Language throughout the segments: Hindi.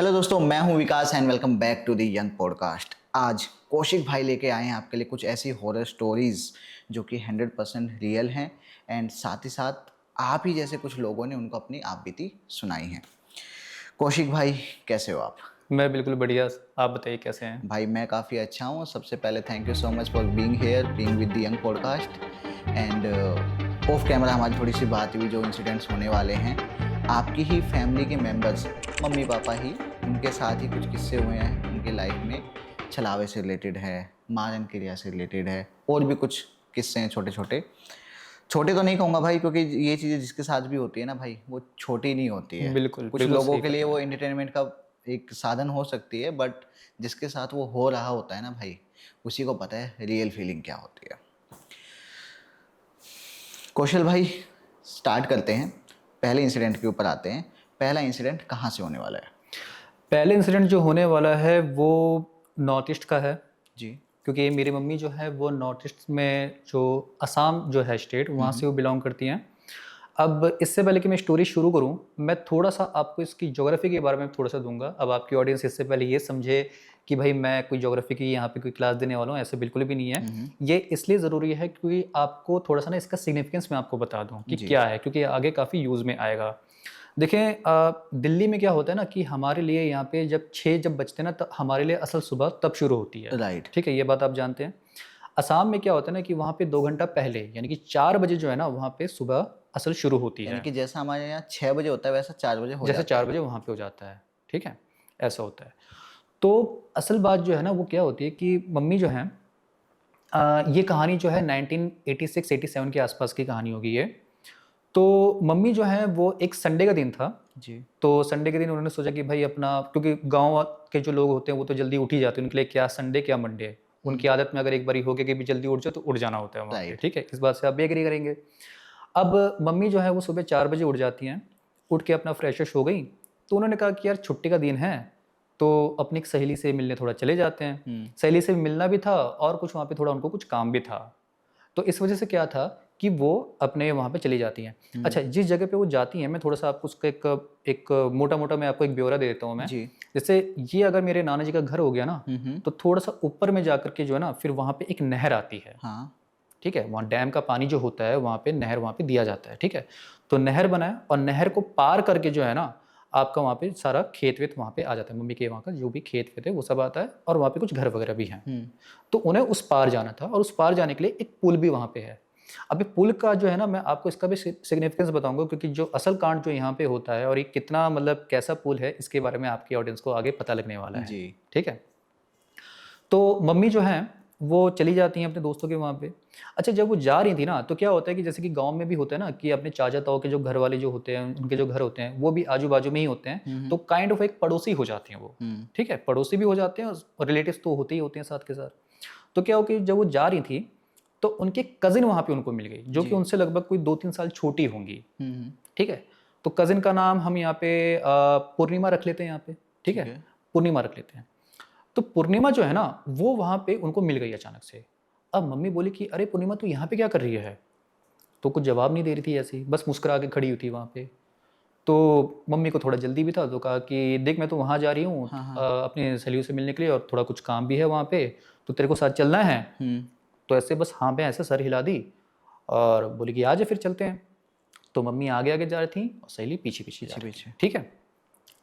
हेलो दोस्तों, मैं हूं Vikas and welcome back to the young podcast. आज कौशिक भाई लेके आए हैं आपके लिए कुछ ऐसी हॉरर स्टोरीज जो कि 100% रियल हैं एंड साथ ही साथ आप ही जैसे कुछ लोगों ने उनको अपनी आप बीती सुनाई है। कौशिक भाई, कैसे हो आप? मैं बिल्कुल बढ़िया। आप बताइए कैसे हैं? भाई मैं काफ़ी अच्छा हूँ। सबसे पहले thank you so much for being here, being with the young podcast. End of camera हमारी थोड़ी सी बात हुई, जो इंसिडेंट्स होने वाले हैं आपकी ही फैमिली के मेंबर्स, मम्मी पापा ही, उनके साथ ही कुछ किस्से हुए हैं उनकी लाइफ में। छलावे से रिलेटेड है, मारन क्रिया से रिलेटेड है, और भी कुछ किस्से हैं छोटे छोटे। छोटे तो नहीं कहूँगा भाई, क्योंकि ये चीज़ें जिसके साथ भी होती है ना भाई, वो छोटी नहीं होती है। बिल्कुल, कुछ बिल्कुल लोगों सही के लिए फरमाया। वो एंटरटेनमेंट का एक साधन हो सकती है, बट जिसके साथ वो हो रहा होता है ना भाई, उसी को पता है रियल फीलिंग क्या होती है। कौशल भाई, स्टार्ट करते हैं, पहले इंसिडेंट के ऊपर आते हैं। पहला इंसिडेंट कहाँ से होने वाला है? पहले इंसिडेंट जो होने वाला है वो नॉर्थ ईस्ट का है, जी। क्योंकि मेरी मम्मी जो है वो नॉर्थ ईस्ट में जो असम जो है स्टेट, वहाँ से वो बिलोंग करती हैं। अब इससे पहले कि मैं स्टोरी शुरू करूँ, मैं थोड़ा सा आपको इसकी ज्योग्राफी के बारे में थोड़ा सा दूंगा। अब आपकी ऑडियंस इससे पहले ये समझे कि भाई मैं कोई ज्योग्राफी की यहाँ पे कोई क्लास देने वाला हूँ, ऐसे बिल्कुल भी नहीं है। ये इसलिए ज़रूरी है क्योंकि आपको थोड़ा सा ना इसका सिग्निफिकेंस मैं आपको बता दूँ कि जी। क्या है, क्योंकि आगे काफ़ी यूज़ में आएगा। देखें, दिल्ली में क्या होता है ना कि हमारे लिए यहाँ पे जब 6 जब बजते हैं ना, तब हमारे लिए असल सुबह तब शुरू होती है। राइट। ठीक है, ये बात आप जानते हैं। असम में क्या होता है ना कि वहाँ पे 2 घंटा पहले यानी कि 4 बजे जो है ना, वहाँ पे सुबह असल शुरू होती यानी है। कि जैसा हमारे यहाँ 6 बजे होता है, वैसा 4 बजे हो जैसे जाता 4 है। बजे वहाँ पे हो जाता है। ठीक है, ऐसा होता है। तो असल बात जो है ना वो क्या होती है कि मम्मी जो है, ये कहानी जो है 1986-87 के आसपास की कहानी होगी ये। तो मम्मी जो है वो एक संडे का दिन था। जी। तो संडे के दिन उन्होंने सोचा कि भाई अपना, क्योंकि गाँव के जो लोग होते हैं वो तो जल्दी उठ ही जाते हैं, उनके लिए क्या संडे क्या मंडे। उनकी आदत में अगर एक बारी हो गया कि भी जल्दी उठ जाओ तो उठ जाना होता है वहाँ पे। राइट। ठीक है, इस बात से आप भी एग्री करेंगे। अब मम्मी जो है वो सुबह 4 बजे उठ जाती हैं, उठ के अपना फ्रेश हो गई। तो उन्होंने कहा कि यार छुट्टी का दिन है, तो अपनी एक सहेली से मिलने थोड़ा चले जाते हैं। सहेली से मिलना भी था और कुछ वहाँ पे थोड़ा उनको कुछ काम भी था। तो इस वजह से क्या था कि वो अपने वहाँ पे चली जाती हैं। अच्छा, जिस जगह पे वो जाती हैं, मैं थोड़ा सा आपको उसका एक मोटा-मोटा मैं आपको एक ब्यौरा दे देता हूँ मैं। जी। जैसे ये अगर मेरे नाना जी का घर हो गया ना, तो थोड़ा-सा ऊपर में जाकर के जो है ना, फिर वहाँ पे एक नहर आती है। हाँ। ठीक है, वहाँ डैम का पानी जो होता है, वहाँ पे नहर वहाँ पे दिया जाता है। ठीक है, तो नहर बना है और नहर को पार करके जो है ना, आपका वहाँ पे सारा खेत-वेत वहाँ पे आ जाता है। मम्मी के वहाँ का जो भी खेत-वेत है वो सब आता है और वहाँ पे कुछ घर वगैरह भी हैं। तो उन्हें उस पार जाना था और उस पार जाने के लिए एक पुल भी वहाँ पे है। अभी पुल का जो है ना, मैं आपको इसका भी सिग्निफिकेंस बताऊँगा, क्योंकि जो असल कांड जो यहाँ पे होता है और ये कितना मतलब कैसा पुल है, इसके बारे में आपकी ऑडियंस को आगे पता लगने वाला है। जी। ठीक है? तो मम्मी जो हैं, वो चली जाती हैं अपने दोस्तों के वहाँ पे। अच्छा, जब वो जा रही थी ना, तो क्या होता है कि जैसे कि गाँव में भी होता है ना कि अपने चाचा-ताऊ के जो घर वाले जो होते हैं, उनके जो घर होते हैं, वो भी आजू-बाजू में ही होते हैं। तो काइंड ऑफ एक पड़ोसी हो जाती हैं वो। ठीक है? पड़ोसी भी हो जाते हैं और रिलेटिव्स तो होते ही होते हैं साथ के साथ। तो क्या हुआ कि जब वो जा रही थी, तो उनकी कज़िन वहाँ पे उनको मिल गई, जो कि जी। उनसे लगभग कोई 2-3 साल छोटी होंगी। हम्म। ठीक है? तो कज़िन का नाम हम यहाँ पे पूर्णिमा रख लेते हैं यहाँ पे। ठीक है? ठीक है। पूर्णिमा रख लेते हैं। तो पूर्णिमा जो है ना, वो वहाँ पे उनको मिल गई अचानक से। अब मम्मी बोली कि अरे पूर्णिमा, तू यहाँ पे क्या कर रही है? तो कुछ जवाब नहीं दे रही थी ऐसे ही, बस मुस्कुरा के खड़ी हुई थी वहाँ पे। तो मम्मी को थोड़ा जल्दी भी था, तो कहा कि देख मैं तो वहाँ जा रही हूँ हाँ हाँ। अपनी सहेलियों से मिलने के लिए और थोड़ा कुछ काम भी है वहाँ पे, तो तेरे को साथ चलना है? तो ऐसे बस हाँ में ऐसे सर हिला दी और बोली कि आ जा फिर चलते हैं। तो मम्मी आगे-आगे जा रही थी और सहेली पीछे-पीछे जा पीछे रही थी। पीछे। ठीक है?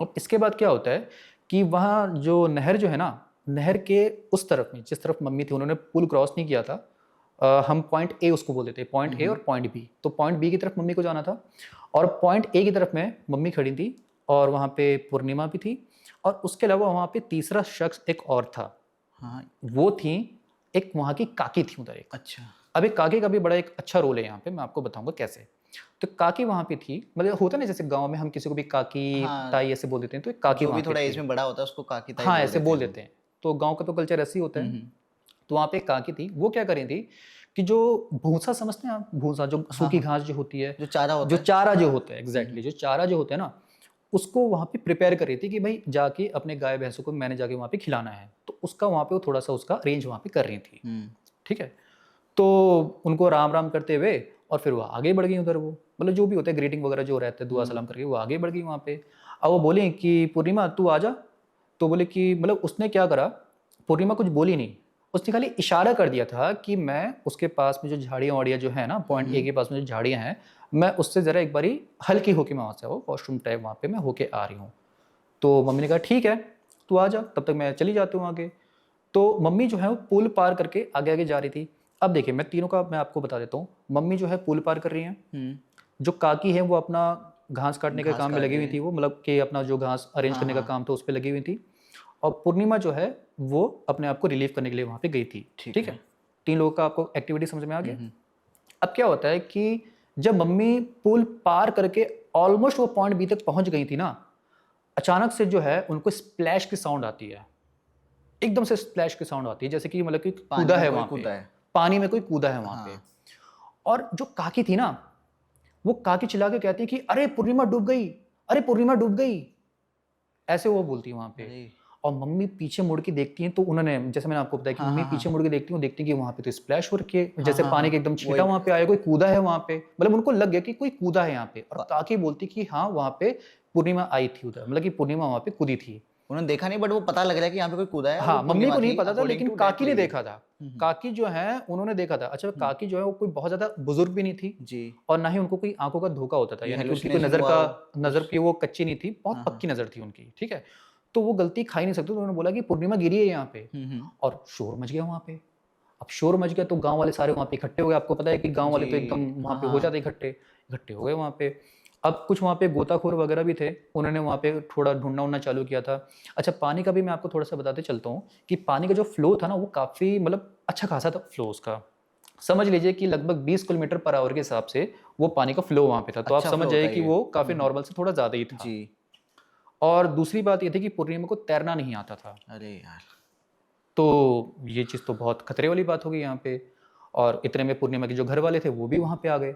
अब इसके बाद क्या होता है कि वहाँ जो नहर जो है ना, नहर के उस तरफ में जिस तरफ मम्मी थी, उन्होंने पुल क्रॉस नहीं किया था। हम पॉइंट ए उसको बोल देते हैं, पॉइंट ए और पॉइंट बी। तो पॉइंट बी की तरफ मम्मी को जाना था और पॉइंट ए की तरफ में मम्मी खड़ी थी और वहाँ पे पूर्णिमा भी थी और उसके अलावा वहाँ पे तीसरा शख्स एक और था। हाँ। वो थी एक वहाँ की काकी थी उधर एक। अच्छा। अब एक काकी का भी बड़ा एक अच्छा रोल है यहाँ पे, मैं आपको बताऊँगा कैसे। तो काकी वहाँ पे थी, मतलब होता है ना जैसे गाँव में हम किसी को भी काकी, हाँ, ताई ऐसे बोल देते हैं, तो एक काकी जो वहाँ भी पे थोड़ा एज थी। में बड़ा होता है उसको काकी ताई हाँ, बोल ऐसे देते बोल हैं हम। देते हैं। तो गाँव का तो कल्चर ऐसे ही होता है। हम्म। तो वहाँ पे एक काकी थी, वो क्या कर रही थी कि जो भूसा समझते हैं आप? भूसा जो हाँ सूखी हाँ। घास जो होती है, जो चारा होता जो है। चारा जो होता है एग्ज़ैक्टली जो चारा जो होता है ना, उसको वहाँ पे प्रिपेयर कर रही थी कि भाई जाके अपने गाय भैंसों को मैंने जाके वहाँ पे खिलाना है। तो उसका वहाँ पे वो थोड़ा-सा उसका अरेंज वहाँ पे कर रही थी। ठीक है? तो उनको राम-राम करते हुए और फिर वो आगे बढ़ गई उधर वो। मतलब जो भी होता है ग्रीटिंग वगैरह जो रहता है, दुआ सलाम करके वो आगे बढ़ गई वहाँ पे। अब वो बोली कि पूर्णिमा तू आ जा, तो बोले कि मतलब उसने क्या करा, पूर्णिमा कुछ बोली नहीं, उसने खाली इशारा कर दिया था कि मैं उसके पास में जो झाड़ियाँ वाड़ियाँ जो है ना, पॉइंट ए के पास में जो झाड़ियाँ हैं, मैं उससे ज़रा एक बारी हल्की होके मैं वहाँ से वो वॉशरूम टाइप वहाँ पे मैं होके आ रही हूँ। तो मम्मी ने कहा ठीक है, तू आ जा, तब तक मैं चली जाती हूँ आगे। तो मम्मी जो है वो पुल पार करके आगे आगे जा रही थी। अब देखिए मैं तीनों का मैं आपको बता देता हूँ। मम्मी जो है पुल पार कर रही हैं, जो काकी है वो अपना घास काटने के घास काम में काट लगी रही हुई है। थी, वो मतलब कि अपना जो घास अरेंज हाँ करने का हाँ काम था उस पर लगी हुई थी। और पूर्णिमा जो है वो अपने आप को रिलीव करने के लिए वहाँ पे गई थी। ठीक ठीक है। है, तीन लोगों का आपको एक्टिविटी समझ में आ गया। हम्म। अब क्या होता है कि जब मम्मी पुल पार करके ऑलमोस्ट वो पॉइंट बी तक पहुंच गई थी ना, अचानक से जो है उनको स्प्लैश की साउंड आती है, एकदम से स्प्लैश की साउंड आती है, जैसे कि मतलब कि पानी कूदा में है कोई वहां पे, कूदा है। पानी में कोई कूदा है वहां पे। हाँ। और जो काकी थी ना, वो काकी चिल्ला के कहती है कि अरे पूर्णिमा डूब गई, अरे पूर्णिमा डूब गई, ऐसे वो बोलती है वहां पे। अरे। और मम्मी पीछे मुड़ के देखती हैं, तो उन्होंने जैसे मैंने आपको बताया कि हाँ मम्मी हाँ हाँ पीछे मुड़ के देखती हूँ, देखती हैं कि वहां पे तो स्प्लैश हो रखी है, हाँ जैसे हाँ पानी हाँ। के एकदम वही। छींटा वहां पे आया, कोई कूदा है वहां पे, मतलब उनको लग गया कि कोई कूदा है यहाँ पे। और काकी बोलती कि हाँ वहां पे पूर्णिमा आई थी उधर, मतलब कि पूर्णिमा वहां पे कूदी थी। उन्होंने देखा नहीं, बट वो पता लग रहा है कि यहाँ पे कोई कूदा है और वो हाँ, मम्मी पूर्णिमा को नहीं थी पता था, अकॉर्डिंग लेकिन टू दैट काकी ने लेडी। देखा था। काकी जो है उन्होंने देखा था। अच्छा, काकी जो है वो कोई बहुत ज्यादा बुजुर्ग भी नहीं थी, जी। और ना ही उनको कोई आंखों का धोखा होता था, कि यानी कि उनकी कोई हेलुसिनेशन हुआ हो नजर कुछ। की वो कच्ची नहीं थी, बहुत हाँ हाँ। पक्की नजर थी उनकी। ठीक है, तो वो गलती खा ही नहीं सकते, तो उन्होंने बोला कि पूर्णिमा गिरी है यहाँ पे। हम्म। और शोर मच गया वहां पे। अब शोर मच गया तो गांव वाले सारे वहां पे इकट्ठे हो गए। आपको पता है कि गांव वाले तो एकदम जी। वहां हाँ पे हो हाँ। जाते इकट्ठे, इकट्ठे हो गए वहां पे। अब कुछ वहां पे गोताखोर वगैरह भी थे, उन्होंने वहां पे थोड़ा ढूंढना उड़ना चालू किया था। अच्छा, पानी का भी मैं आपको थोड़ा सा बताते चलता हूँ कि पानी का जो फ्लो था ना वो काफी मतलब अच्छा खासा था फ्लो उसका। समझ लीजिए कि लगभग 20 किलोमीटर पर आवर के हिसाब से वो पानी का फ्लो वहां पे था, तो आप अच्छा समझ फ्लो जाइए होता कि है ये। वो काफी नॉर्मल से थोड़ा ज्यादा ही था। जी। और दूसरी बात ये थी कि पूर्णिमा को तैरना नहीं आता था, अरे यार। तो ये चीज़ तो बहुत खतरे वाली बात हो गई यहाँ पे। और इतने में पूर्णिमा के जो घर वाले थे वो भी वहाँ पे आ गए,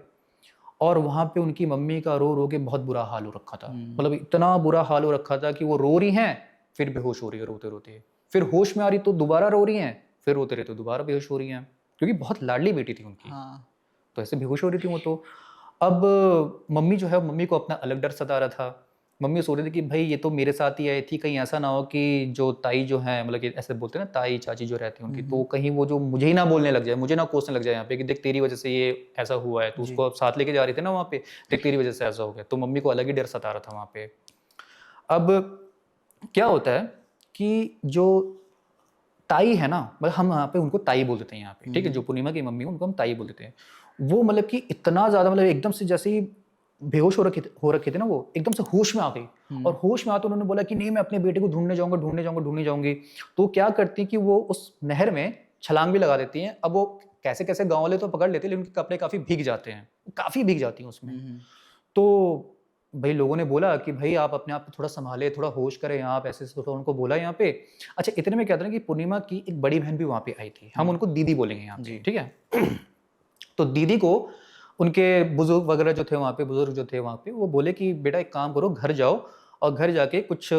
और वहाँ पे उनकी मम्मी का रो रो के बहुत बुरा हाल हो रखा था। मतलब इतना बुरा हाल हो रखा था कि वो रो रही हैं, फिर बेहोश हो रही है रोते रोते, फिर होश में आ रही तो दोबारा रो रही हैं, फिर रोते रहते दोबारा बेहोश हो रही हैं, क्योंकि बहुत लाडली बेटी थी उनकी। हाँ। तो ऐसे बेहोश हो रही थी वो तो। अब मम्मी जो है, मम्मी को अपना अलग डर सता रहा था। मम्मी सोच रही थी कि भाई ये तो मेरे साथ ही आई थी, कहीं ऐसा ना हो कि जो ताई जो है, मतलब कि ऐसे बोलते हैं ना, ताई चाची जो रहती है उनकी, तो कहीं वो जो मुझे ही ना बोलने लग जाए, मुझे ना कोसने लग जाए यहाँ पे कि देख तेरी वजह से ये ऐसा हुआ है, तो जी। उसको अब साथ लेके जा रही थी ना वहाँ पे, देख तेरी वजह से ऐसा हो गया। तो मम्मी को अलग ही डर सता रहा था वहाँ पे। अब क्या होता है कि जो ताई है ना, मतलब हम यहाँ पे उनको ताई बोल देते हैं यहाँ पे, ठीक है, जो पूर्णिमा की मम्मी है उनको हम ताई बोल देते हैं। वो मतलब कि इतना ज्यादा मतलब एकदम से जैसे ही बेहोश हो रखे थे ना, वो एकदम से होश में आ गई। और होश में आते उन्होंने बोला कि नहीं मैं अपने बेटे को ढूंढने जाऊंगा, ढूंढने जाऊंगा, ढूंढने जाऊंगी। तो वो क्या करती कि वो उस नहर में छलांग भी लगा देती हैं। अब वो कैसे कैसे गाँव वाले तो पकड़ लेते हैं, लेकिन उनके कपड़े काफी भीग जाते हैं, काफी भीग जाती हैं उसमें। तो भाई लोगों ने बोला कि भाई आप अपने आप को थोड़ा संभाले, थोड़ा होश करें, यहाँ आप ऐसे तो उनको बोला यहाँ पे। अच्छा, इतने में क्या था ना कि पूर्णिमा की एक बड़ी बहन भी वहाँ पे आई थी, हम उनको दीदी बोलेंगे यहाँ पे, जी। ठीक है। तो दीदी को उनके बुजुर्ग वगैरह जो थे वहाँ पे, बुजुर्ग जो थे वहाँ पे, वो बोले कि बेटा एक काम करो, घर जाओ और घर जाके कुछ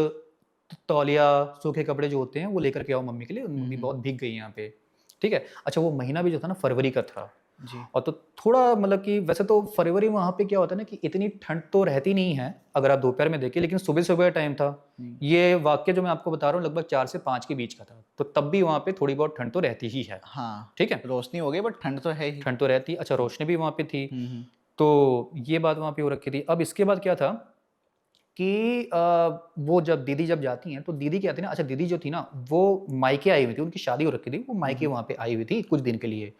तौलिया, सूखे कपड़े जो होते हैं वो लेकर के आओ मम्मी के लिए, मम्मी बहुत भीग गई यहाँ पे, ठीक है। अच्छा, वो महीना भी जो था ना फरवरी का था। जी। और तो थोड़ा मतलब कि वैसे तो फरवरी में वहाँ पे क्या होता है ना कि इतनी ठंड तो रहती नहीं है अगर आप दोपहर में देखिए, लेकिन सुबह सुबह टाइम था। ये वाक्य जो मैं आपको बता रहा हूँ लगभग 4 से 5 के बीच का था, तो तब भी वहाँ पे थोड़ी बहुत ठंड तो रहती ही है, हाँ। ठीक है। रोशनी हो गई बट ठंड तो है ही। ठंड तो रहती। अच्छा, रोशनी भी वहाँ पे थी। हम्म। तो ये बात वहाँ पे हो रखी थी। अब इसके बाद क्या था कि वो जब दीदी जब जाती हैं तो दीदी क्या थी ना, अच्छा दीदी जो थी ना वो मायके आई हुई थी, उनकी शादी हो रखी थी, वो मायके वहाँ पे आई हुई थी कुछ दिन के लिए।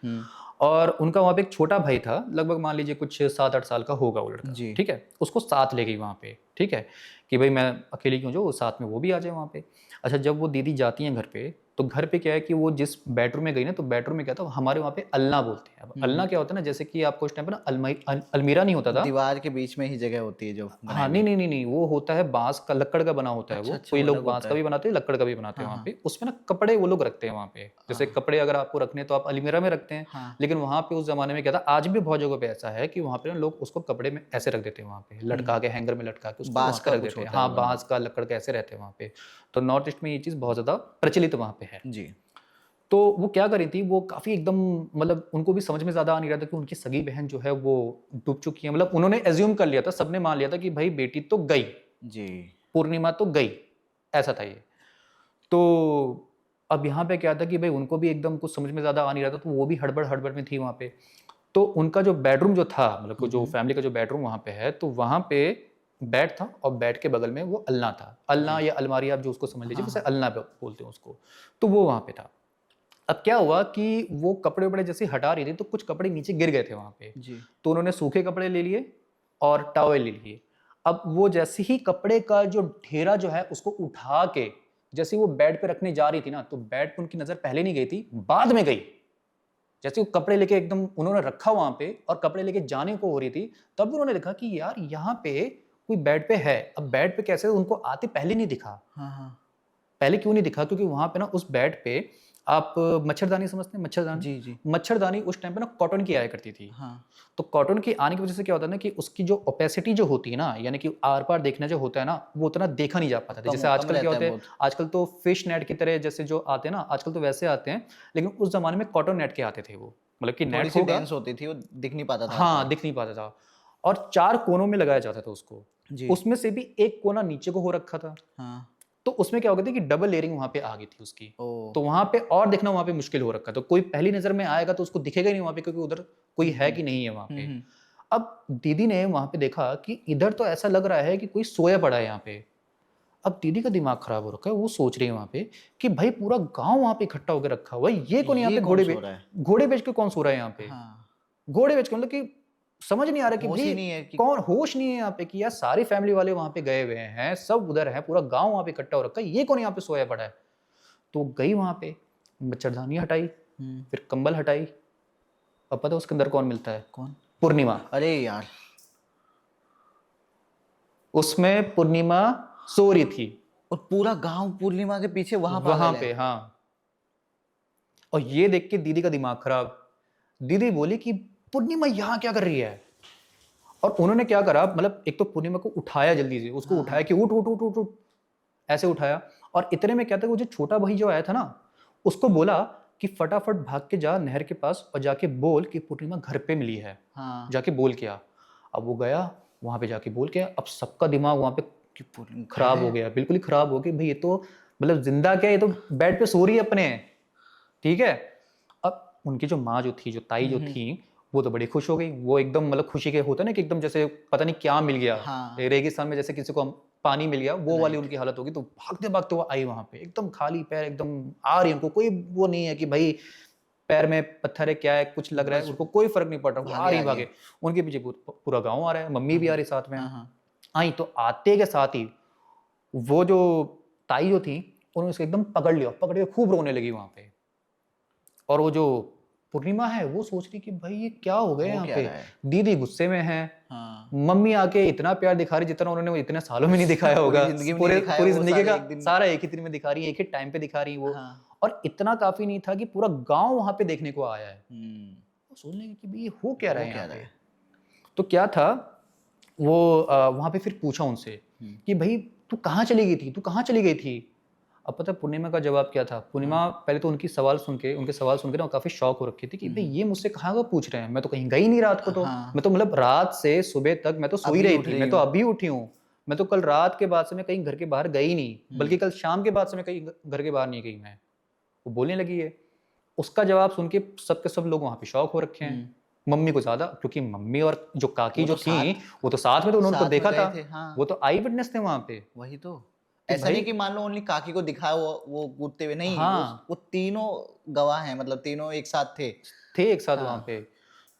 और उनका वहाँ पे एक छोटा भाई था, लगभग मान लीजिए कुछ 7-8 साल का होगा वो लड़का, जी। ठीक है। उसको साथ ले गई वहाँ पे, ठीक है, कि भाई मैं अकेली क्यों जाऊँ, साथ में वो भी आ जाए वहाँ पे। अच्छा, जब वो दीदी जाती हैं घर पे, तो घर पे क्या है कि वो जिस बेडरूम में गई ना, तो बेडरूम में क्या था, हमारे वहाँ पे अलना बोलते हैं। अब अलना क्या होता है ना, जैसे कि आपको उस टाइम पे ना अलमीरा नहीं होता था, दीवार के बीच में ही जगह होती है जो हाँ, बनाई नहीं हुई। नहीं नहीं नहीं, वो होता है बांस का, लक्कड़ का बना होता है अच्छा वो। अच्छा, कोई वो लोग अलग बांस होता का है। भी बनाते हैं, लक्कड़ का भी बनाते हैं हाँ वहाँ हाँ पे। उसमें ना कपड़े वो लोग रखते हैं वहाँ पे, जैसे कपड़े अगर आपको रखने तो आप अलमीरा में रखते हैं। हाँ। लेकिन वहाँ पे उस जमाने में क्या था, आज भी बहुत जगह पे ऐसा है कि वहाँ पे ना लोग उसको कपड़े में ऐसे रख देते हैं, वहाँ पे लटका के, हैंगर में लटका के उसको बांस वहाँ पे का रख कुछ देते हैं। होता है हाँ, वो बना बांस का, लक्कड़ का ऐसे रहते हैं वहाँ पे। तो नॉर्थ ईस्ट में ये चीज़ बहुत ज़्यादा प्रचलित वहाँ पे है। हुआ। जी। तो वो क्या करी थी, वो काफी एकदम मतलब उनको भी समझ में ज्यादा आ नहीं रहा था कि उनकी सगी बहन जो है वो डूब चुकी है। मतलब उन्होंने एज्यूम कर लिया था, सबने मान लिया था कि भाई बेटी तो गई, जी। पूर्णिमा तो गई, ऐसा था ये। तो अब यहाँ पे क्या था कि भाई उनको भी एकदम कुछ समझ में ज़्यादा आ नहीं रहा था, तो वो भी हड़बड़ में थी वहाँ पे। तो उनका जो बेडरूम जो था, मतलब को जो फैमिली का जो बेडरूम वहाँ पे है, तो वहाँ पे बेड था और बेड के बगल में वो अलना था। अलना या अलमारी आप जो उसको समझ लीजिए, वैसे अलना बोलते हैं उसको। तो वो वहाँ पे था। अब क्या हुआ कि वो कपड़े-वपड़े जैसे हटा रही थी, तो कुछ कपड़े नीचे गिर गए थे वहाँ पे। जी। तो उन्होंने सूखे कपड़े ले लिए और टॉवेल ले लिए। अब वो जैसे ही कपड़े का जो ढेरा जो है उसको उठा के जैसे वो बेड पे रखने जा रही थी ना, तो बेड पे उनकी नज़र पहले नहीं गई थी, बाद में गई। जैसे वो कपड़े लेके एकदम उन्होंने रखा वहाँ पे और कपड़े लेके जाने को हो रही थी, तब उन्होंने देखा कि यार यहाँ पे कोई बेड पे है। अब बेड पे कैसे, उनको आते पहले नहीं दिखा। हाँ, हाँ। पहले क्यों नहीं दिखा? क्योंकि वहाँ पे ना उस बेड पे आप मच्छरदानी समझते हैं? मच्छरदानी? जी, जी। मच्छरदानी उस टाइम पे ना कॉटन की आया करती थी। हाँ। तो कॉटन की आने की वजह से क्या होता है ना कि उसकी जो ओपेसिटी जो होती है ना, यानी कि आर-पार देखना जो होता है ना, वो उतना देखा नहीं जा पाता था। जैसे कम आजकल क्या रहता होते है हैं, बहुत। आजकल तो फिश नेट की तरह जैसे जो आते हैं ना, आजकल तो वैसे आते हैं, लेकिन उस ज़माने में कॉटन नेट के आते थे वो। मतलब कि नेट थोड़ी-सी होगा, डेंस होती थी, वो दिख नहीं पाता था हाँ, आर-पार। दिख नहीं पाता था और 4 कोनों में लगाया जाता था उसको। जी। उसमें से भी एक कोना नीचे को हो रखा था। हाँ। तो उसमें क्या हो गया था कि डबल लेयरिंग वहाँ पे आ गई थी उसकी। ओह! तो वहाँ पे और देखना वहाँ पे मुश्किल हो रखा है। तो कोई पहली नज़र में आएगा तो उसको दिखेगा ही नहीं वहाँ पे, क्योंकि उधर कोई है कि नहीं है वहाँ हुँ, पे। हुँ। अब दीदी ने वहाँ पे देखा कि इधर तो ऐसा लग रहा है कि कोई सोया पड़ा है यहाँ पे। अब दीदी का दिमाग खराब हो रखा है, वो सोच रही है वहाँ पे कि भाई पूरा गाँव वहाँ पे इकट्ठा होकर रखा हुआ है। ये कौन यहाँ ये पे कौन सो रहा है? घोड़े बेच के कौन सो रहा है यहाँ पे? हाँ। घोड़े बेच के, मतलब कि समझ नहीं आ रहा कि होश ही भाई नहीं है कि कौन, होश नहीं है यहाँ पे कि यार सारी फैमिली वाले वहाँ पे गए हुए हैं, सब उधर हैं, पूरा गाँव वहाँ पे इकट्ठा हो रखा है, ये कौन यहाँ पे सोया पड़ा है? तो गई वहाँ पे, मच्छरदानी हटाई, हुँ। फिर कंबल हटाई। अब पता है उसके अंदर कौन मिलता है? कौन? पूर्णिमा। अरे यार! उसमें पूर्णिमा सो रही थी, और पूरा गाँव पूर्णिमा के पीछे वहाँ वहाँ पागल है। पे, हाँ। और ये देख के दीदी का दिमाग खराब। दीदी बोली कि पूर्णिमा यहाँ क्या कर रही है? और उन्होंने क्या करा, मतलब एक तो पूर्णिमा को उठाया जल्दी से, उसको हाँ, उठाया हाँ। कि उठ उठ उठ उठ उठ, ऐसे उठाया। और इतने में क्या था, वो जो छोटा भाई जो आया था ना, उसको बोला कि फटाफट भाग के जा नहर के पास और जाके बोल कि पूर्णिमा घर पे मिली है। हाँ। जाके बोल के आ। अब वो गया, वहां पे जाके बोल के आया। अब सबका दिमाग वहां पे कि पूर्णिमा खराब हो है? गया, बिल्कुल ही खराब हो गया। भाई ये तो मतलब जिंदा क्या है, ये तो बेड पे सो रही है अपने, ठीक है। अब उनकी जो माँ जो थी, जो ताई जो थी, वो तो बड़ी खुश हो गई। वो एकदम मतलब खुशी के होता है ना कि एकदम जैसे पता नहीं क्या मिल गया, हाँ। रेगिस्तान में जैसे किसी को पानी मिल गया, वो वाली राइट। उनकी हालत होगी। तो भागते भागते वो आई वहां पे, एकदम खाली पैर, एकदम आ रही है। उनको कोई वो नहीं है कि भाई पैर में पत्थर है, क्या है, कुछ लग रहा है, बस उनको कोई फर्क नहीं पड़ रहा। वो आ भागे रही आगे। भागे, उनके पीछे पूरा गाँव आ रहा है, मम्मी भी आ रही साथ में। हाँ, हाँ। आई तो आते के साथ ही वो जो ताई जो थी, उन्होंने उसे एकदम पकड़ लिया, पकड़ के खूब रोने लगी वहां पे। और वो जो पूर्णिमा है, वो सोच रही कि भाई ये क्या हो गया हो यहाँ क्या पे। रहा है? दीदी गुस्से में है, हाँ। मम्मी आके इतना प्यार दिखा रही जितना उन्होंने वो इतने सालों में नहीं दिखाया पूरी होगा। ज़िंदगी में नहीं दिखाया, पूरी वो जिंदगी सारे का एक दिन में। सारा एक ही दिन में दिखा रही है, एक ही टाइम पे दिखा रही है वो। हाँ। और इतना काफी नहीं था कि पूरा गांव वहां पे देखने को आया है। हुँ। वो सोचने लगी कि भाई ये हो क्या रहा हो है क्या यहाँ रहा पे। है? तो क्या था, वो वहां पे फिर पूछा उनसे कि भाई तू कहाँ चली गई थी, तू कहाँ चली गई थी। अब पता है पूर्णिमा का जवाब क्या था। पूर्णिमा पहले तो उनके सवाल सुन के ना काफी शौक हो रखी थी कि भाई ये मुझसे कहाँ का पूछ रहे हैं, मैं तो कहीं गई नहीं रात को। तो हाँ। मैं तो मतलब रात से सुबह तक मैं तो सो ही अभी रही उठ थी, रही मैं तो हूँ। अभी उठी हूँ। मैं तो कल रात के बाद से मैं कहीं घर के बाहर गई नहीं, बल्कि कल शाम के बाद से मैं कहीं घर के बाहर नहीं गई मैं। वो बोलने लगी है। उसका जवाब सुन के सबके सब लोग वहां पे शौक हो रखे हैं। मम्मी को ज्यादा, क्योंकि मम्मी और जो काकी वो जो तो थी, साथ वो तो साथ में, तो उन्होंने तो साथ में देखा गए था। थे। हाँ। वो तो आई विटनेस थे वहां पे वही तो। कि ऐसा भाई, नहीं कि मान लो ओनली काकी को दिखाया वो कूदते हुए, नहीं, हाँ, वो तीनों गवाह हैं, मतलब तीनों एक साथ थे। थे एक साथ वहाँ हाँ। पे।